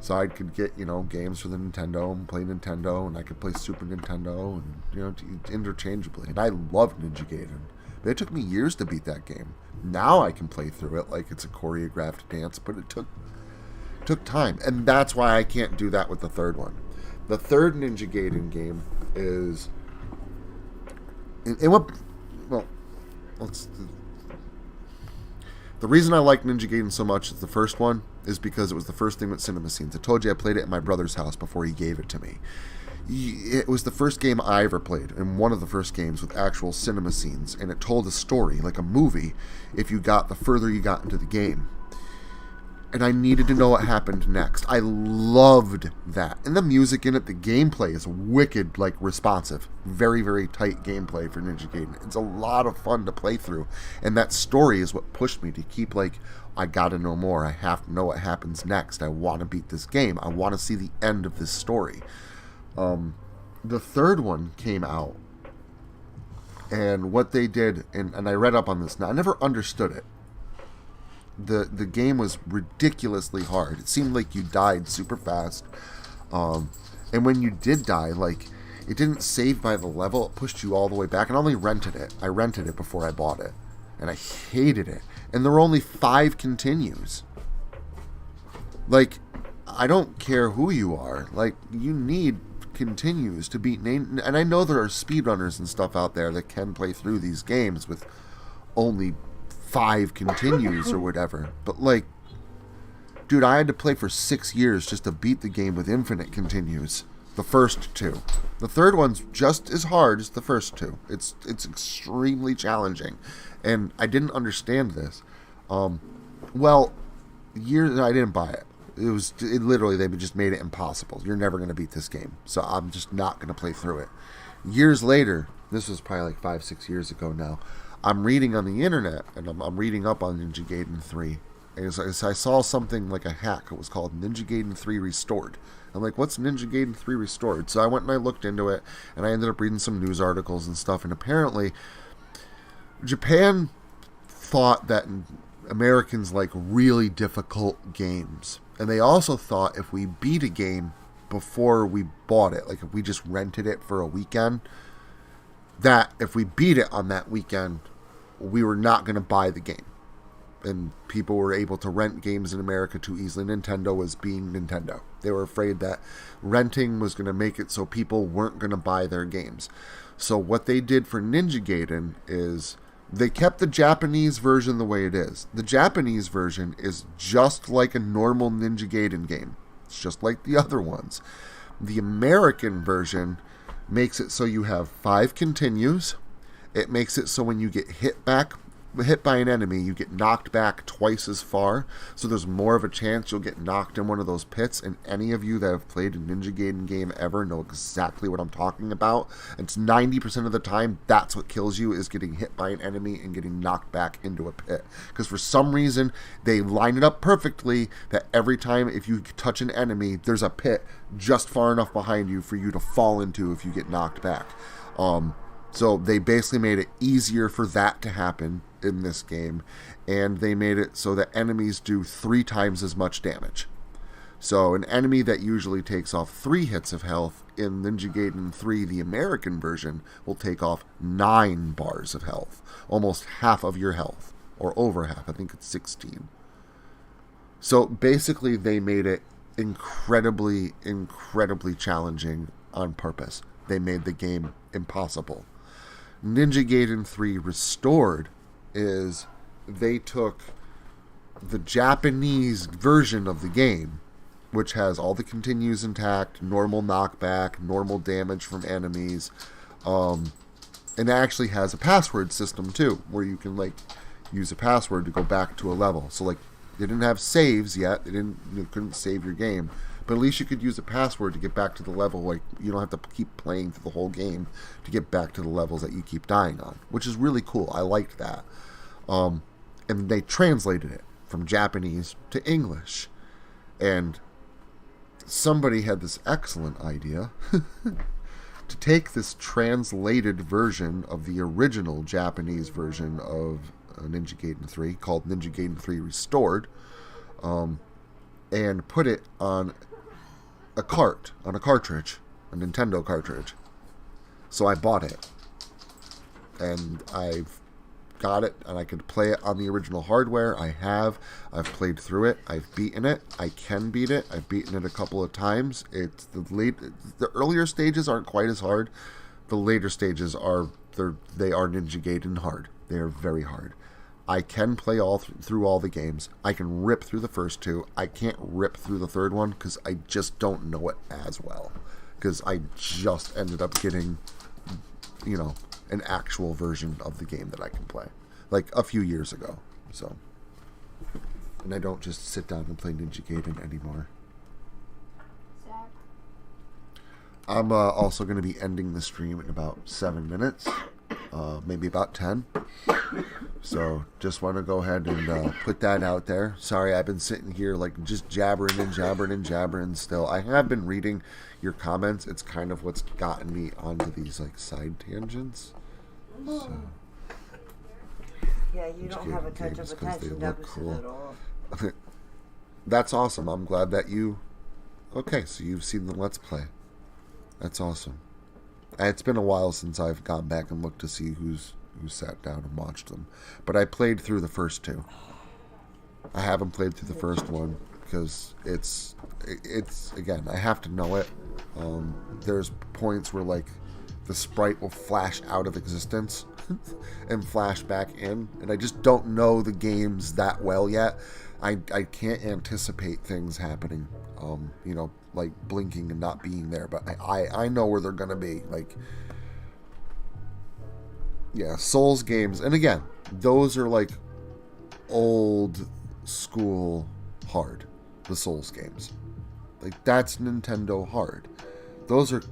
So I could get, games for the Nintendo and play Nintendo, and I could play Super Nintendo, and, interchangeably. And I loved Ninja Gaiden. But it took me years to beat that game. Now I can play through it like it's a choreographed dance, but it took time. And that's why I can't do that with the third one. The third Ninja Gaiden game is... The reason I like Ninja Gaiden so much as the first one is because it was the first thing with cinema scenes. I told you I played it at my brother's house before he gave it to me. It was the first game I ever played, and one of the first games with actual cinema scenes, and it told a story, like a movie, the further you got into the game. And I needed to know what happened next. I loved that. And the music in it, the gameplay is wicked, like, responsive. Very, very tight gameplay for Ninja Gaiden. It's a lot of fun to play through. And that story is what pushed me to keep, like, I gotta know more. I have to know what happens next. I want to beat this game. I want to see the end of this story. The third one came out. And what they did, and I read up on this now, I never understood it. The game was ridiculously hard. It seemed like you died super fast. And when you did die, like, it didn't save by the level. It pushed you all the way back. And I only rented it. I rented it before I bought it. And I hated it. And there were only 5 continues. Like, I don't care who you are. Like, you need continues to beat... And I know there are speedrunners and stuff out there that can play through these games with only 5 continues or whatever. But, like, dude, I had to play for 6 years just to beat the game with infinite continues. The first 2. The third one's just as hard as the first 2. It's extremely challenging. And I didn't understand this. I didn't buy it. It literally, they just made it impossible. You're never going to beat this game. So I'm just not going to play through it. Years later, this was probably like 5-6 years ago now, I'm reading on the internet, and I'm reading up on Ninja Gaiden 3. And I saw something like a hack. It was called Ninja Gaiden 3 Restored. I'm like, what's Ninja Gaiden 3 Restored? So I went and I looked into it, and I ended up reading some news articles and stuff. And apparently, Japan thought that Americans like really difficult games. And they also thought if we beat a game before we bought it, like if we just rented it for a weekend, that if we beat it on that weekend, we were not going to buy the game. And people were able to rent games in America too easily. Nintendo was being Nintendo. They were afraid that renting was going to make it so people weren't going to buy their games. So what they did for Ninja Gaiden is they kept the Japanese version the way it is. The Japanese version is just like a normal Ninja Gaiden game. It's just like the other ones. The American version makes it so you have 5 continues. It makes it so when you get hit by an enemy, you get knocked back twice as far, so there's more of a chance you'll get knocked in one of those pits. And any of you that have played a Ninja Gaiden game ever know exactly what I'm talking about. It's 90% of the time that's what kills you, is getting hit by an enemy and getting knocked back into a pit. Because for some reason they line it up perfectly that every time if you touch an enemy, there's a pit just far enough behind you for you to fall into if you get knocked back. So they basically made it easier for that to happen in this game, and they made it so that enemies do 3 times as much damage. So an enemy that usually takes off 3 hits of health, in Ninja Gaiden 3, the American version, will take off 9 bars of health. Almost half of your health, or over half. I think it's 16. So basically they made it incredibly, incredibly challenging on purpose. They made the game impossible. Ninja Gaiden 3 Restored is they took the Japanese version of the game, which has all the continues intact, normal knockback, normal damage from enemies, and it actually has a password system too, where you can like use a password to go back to a level. So like they didn't have saves yet, you couldn't save your game, but at least you could use a password to get back to the level. Like you don't have to keep playing through the whole game to get back to the levels that you keep dying on, which is really cool. I liked that. And they translated it from Japanese to English. And somebody had this excellent idea to take this translated version of the original Japanese version of Ninja Gaiden 3, called Ninja Gaiden 3 Restored, and put it on a cartridge, a Nintendo cartridge. So I bought it, and I've got it, and I could play it on the original hardware. I've played through it. I've beaten it. I can beat it. I've beaten it a couple of times. It's the earlier stages aren't quite as hard. The later stages are Ninja Gaiden hard. They are very hard. I can play through all the games. I can rip through the first 2. I can't rip through the third one because I just don't know it as well. Because I just ended up getting, an actual version of the game that I can play, like a few years ago. So, and I don't just sit down and play Ninja Gaiden anymore. Zach. I'm also going to be ending the stream in about 7 minutes, maybe about 10. So just want to go ahead and put that out there. Sorry, I've been sitting here like just jabbering still. I have been reading your comments. It's kind of what's gotten me onto these like side tangents. So, yeah, you don't have a touch of attention deficit at all. That's awesome. I'm glad that you... Okay, so you've seen the Let's Play. That's awesome. It's been a while since I've gone back and looked to see who sat down and watched them. But I played through the first 2. I haven't played through the first one because it's again, I have to know it. There's points where like the sprite will flash out of existence and flash back in, and I just don't know the games that well yet. I can't anticipate things happening, like blinking and not being there, but I know where they're gonna be. Like, yeah, Souls games, and again, those are like old school hard. The Souls games, like that's Nintendo hard. Those are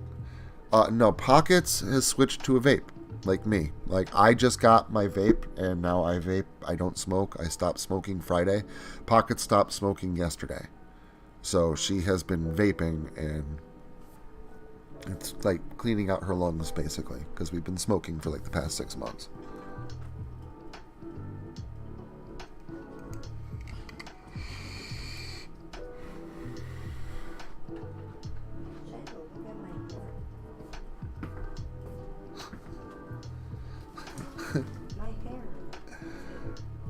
no, Pockets has switched to a vape, like me. Like I just got my vape, and now I vape. I don't smoke. I stopped smoking Friday. Pocket stopped smoking yesterday. So she has been vaping, and it's like cleaning out her lungs, basically, because we've been smoking for like the past 6 months.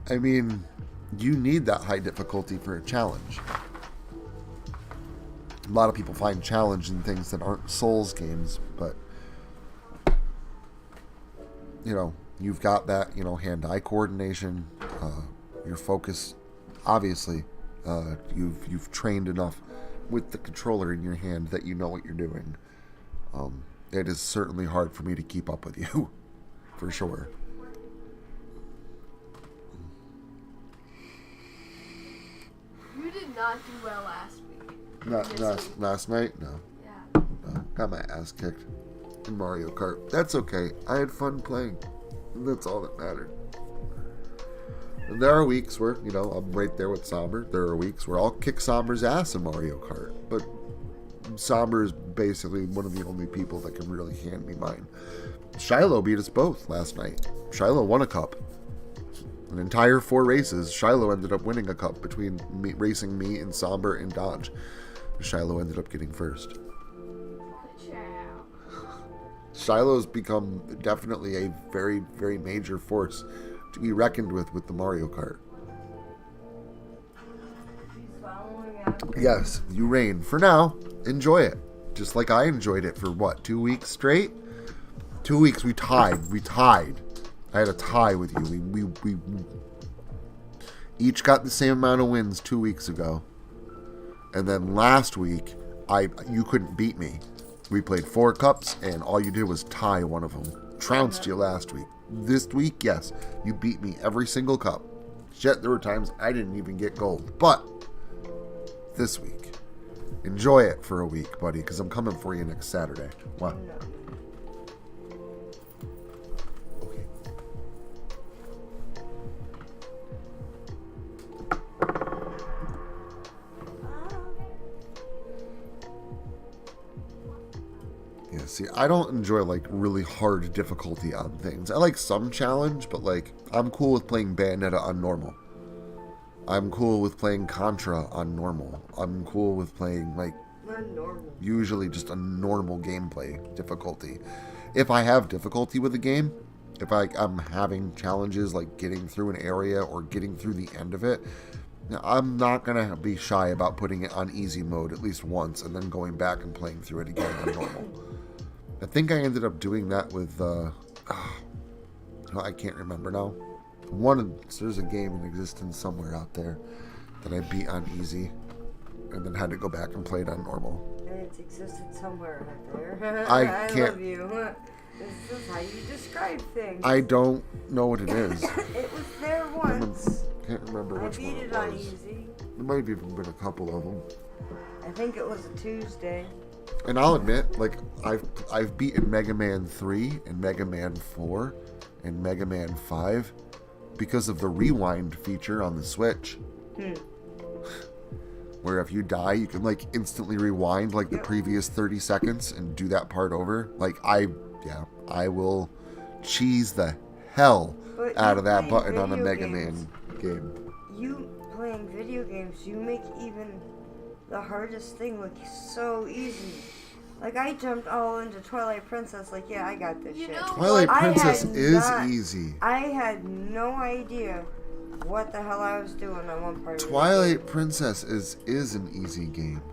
I mean, you need that high difficulty for a challenge. A lot of people find challenge in things that aren't Souls games, but you know, you've got that, you know, hand-eye coordination, your focus. Obviously, you've trained enough with the controller in your hand that you know what you're doing. It is certainly hard for me to keep up with you, for sure. You did not do well last week. Not last night? No. Yeah. No. Got my ass kicked in Mario Kart. That's okay. I had fun playing. And that's all that mattered. And there are weeks where, you know, I'm right there with Somber. There are weeks where I'll kick Somber's ass in Mario Kart. But Somber is basically one of the only people that can really hand me mine. Shiloh beat us both last night. Shiloh won a cup. An entire 4 races, Shiloh ended up winning a cup between racing me and Somber and Dodge. Shiloh ended up getting first. Shiloh's become definitely a very, very major force to be reckoned with the Mario Kart. Yes, you reign. For now, enjoy it. Just like I enjoyed it for, what, 2 weeks straight? 2 weeks, we tied. I had a tie with you. We each got the same amount of wins 2 weeks ago. And then last week, you couldn't beat me. We played 4 cups, and all you did was tie one of them. Trounced you last week. This week, yes, you beat me every single cup. Shit, there were times I didn't even get gold. But this week, enjoy it for a week, buddy, because I'm coming for you next Saturday. What? Okay. Yeah, see, I don't enjoy, like, really hard difficulty on things. I like some challenge, but, like, I'm cool with playing Bayonetta on normal. I'm cool with playing Contra on normal. I'm cool with playing, like, usually just a normal gameplay difficulty. If I have difficulty with a game, if I'm having challenges like getting through an area or getting through the end of it, I'm not going to be shy about putting it on easy mode at least once and then going back and playing through it again on normal. I think I ended up doing that with, I can't remember now. There's a game in existence somewhere out there that I beat on easy and then had to go back and play it on normal. It existed somewhere out there. I can't. Love you. This is how you describe things. I don't know what it is. It was there once. Can't remember which one I beat it it on was. easy. There might have even been a couple of them. I think it was a Tuesday. And I'll admit, like, I've beaten Mega Man 3 and Mega Man 4 and Mega Man 5 because of the rewind feature on the Switch. Where if you die, you can, like, instantly rewind, like, the previous 30 seconds and do that part over. Like, I will cheese the hell out of that button on a Mega Man game. You playing video games, you make even the hardest thing look so easy. Like, I jumped all into Twilight Princess, like, yeah, I got this shit. Twilight Princess is easy. I had no idea what the hell I was doing on one part of Twilight Princess is an easy game.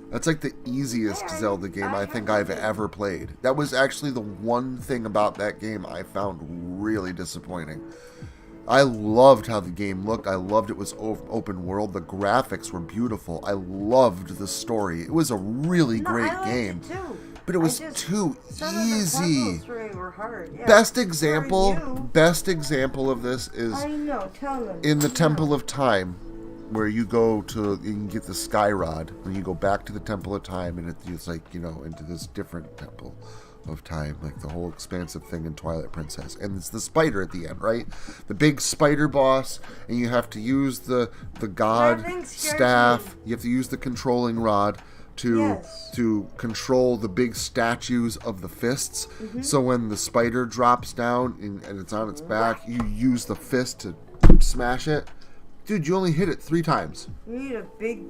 That's like the easiest Zelda game I think I've ever played. That was actually the one thing about that game I found really disappointing. I loved how the game looked. I loved it was open world. The graphics were beautiful. I loved the story. It was a really great game. It too. But it was too easy. Were hard. Yeah. Best example of this is in the Temple of Time, where you can get the Sky Rod, and you go back to the Temple of Time, and it's like, you know, into this different Temple of Time, like the whole expansive thing in Twilight Princess. And it's the spider at the end, right? The big spider boss, and you have to use the god staff. You have to use the controlling rod to control the big statues of the fists. So when the spider drops down and it's on its back, you use the fist to smash it. Dude, you only hit it 3 times. You need a big...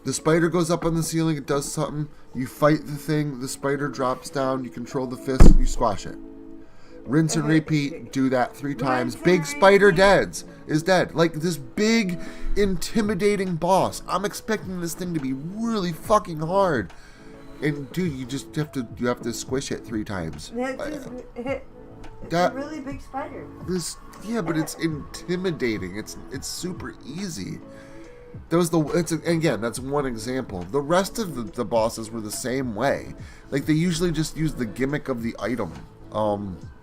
The spider goes up on the ceiling, it does something, you fight the thing, the spider drops down, you control the fist, you squash it. Rinse and repeat. Do that 3 times. Big spider is dead. Like this big, intimidating boss. I'm expecting this thing to be really fucking hard. And dude, you have to squish it 3 times. It's a really big spider. But it's intimidating. It's super easy. That's one example. The rest of the bosses were the same way. Like they usually just use the gimmick of the item.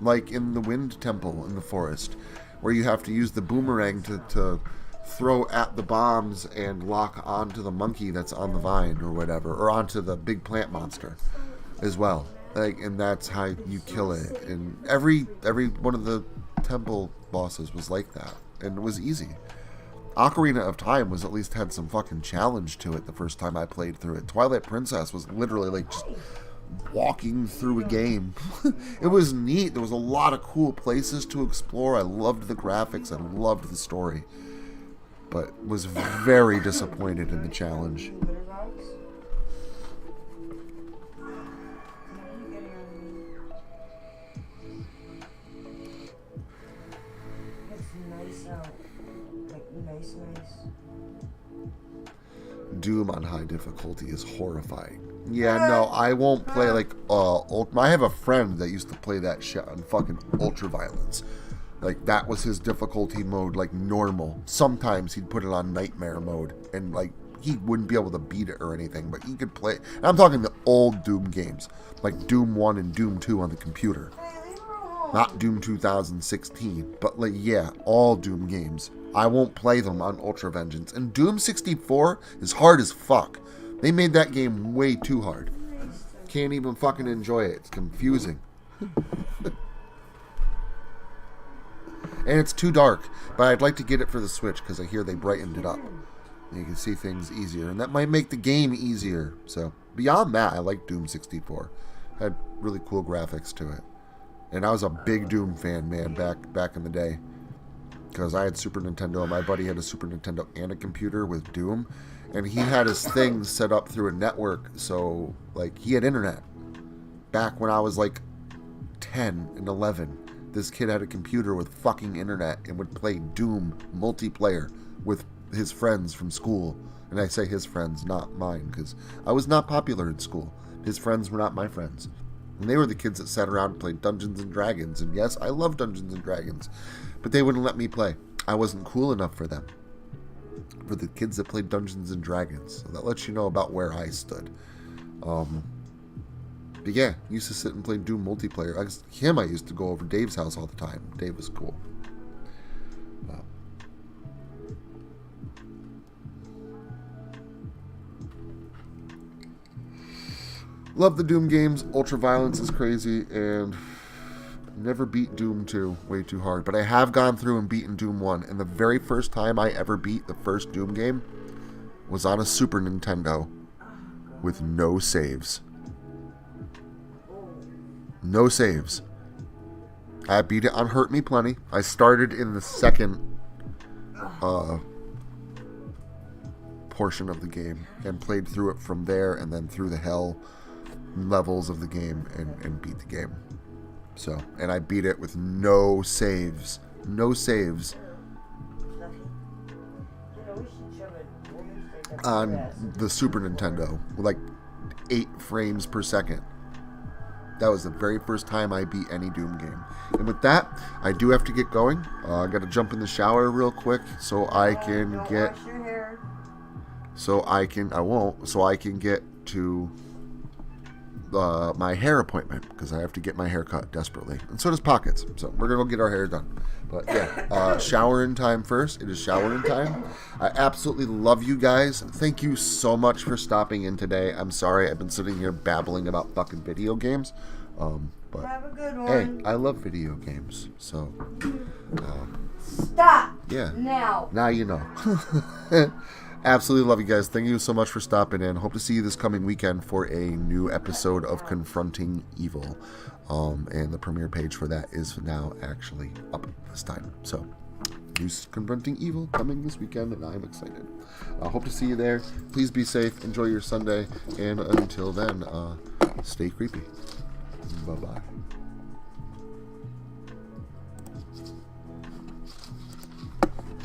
Like in the Wind Temple in the forest, where you have to use the boomerang to throw at the bombs and lock onto the monkey that's on the vine or whatever, or onto the big plant monster as well. Like, and that's how you kill it. And every one of the temple bosses was like that, and it was easy. Ocarina of Time was at least had some fucking challenge to it the first time I played through it. Twilight Princess was literally like just walking through a game. It was neat. There was a lot of cool places to explore. I loved the graphics. I loved the story. But was very disappointed in the challenge. Doom on high difficulty is horrifying. Yeah, no, I won't play like I have a friend that used to play that shit on fucking ultra violence. Like that was his difficulty mode, like normal. Sometimes he'd put it on nightmare mode, and like he wouldn't be able to beat it or anything, but he could play. And I'm talking the old Doom games, like Doom 1 and Doom 2 on the computer. Not Doom 2016, but like yeah, all Doom games. I won't play them on Ultra Vengeance. And Doom 64 is hard as fuck. They made that game way too hard. Can't even fucking enjoy it. It's confusing. And it's too dark. But I'd like to get it for the Switch because I hear they brightened it up. You can see things easier. And that might make the game easier. So beyond that, I like Doom 64. Had really cool graphics to it. And I was a big Doom fan, man, back in the day. Because I had Super Nintendo, and my buddy had a Super Nintendo and a computer with Doom. And he had his things set up through a network, so, like, he had internet. Back when I was, like, 10 and 11, this kid had a computer with fucking internet and would play Doom multiplayer with his friends from school. And I say his friends, not mine, because I was not popular in school. His friends were not my friends. And they were the kids that sat around and played Dungeons and Dragons. And yes, I love Dungeons and Dragons. But they wouldn't let me play. I wasn't cool enough for them. For the kids that played Dungeons and Dragons. So that lets you know about where I stood. But yeah, used to sit and play Doom multiplayer. I used to go over Dave's house all the time. Dave was cool. Love the Doom games. Ultra violence is crazy, and never beat Doom 2. Way too hard. But I have gone through and beaten Doom 1, and the very first time I ever beat the first Doom game was on a Super Nintendo with no saves. No saves. I beat it on Hurt Me Plenty. I started in the second portion of the game and played through it from there and then through the hell levels of the game and beat the game. So, and I beat it with no saves. No saves. On the Super Nintendo. With like 8 frames per second. That was the very first time I beat any Doom game. And with that, I do have to get going. I got to jump in the shower real quick so I can get... I can get to my hair appointment because I have to get my hair cut desperately. And so does Pockets. So we're going to go get our hair done. But yeah, shower in time first. It is shower in time. I absolutely love you guys. Thank you so much for stopping in today. I'm sorry I've been sitting here babbling about fucking video games. But have a good one. Hey, I love video games. So, stop. Yeah. Now you know. Absolutely love you guys. Thank you so much for stopping in. Hope to see you this coming weekend for a new episode of Confronting Evil. And the premiere page for that is now actually up this time. So, news Confronting Evil coming this weekend, and I'm excited. Hope to see you there. Please be safe. Enjoy your Sunday. And until then, stay creepy. Bye-bye.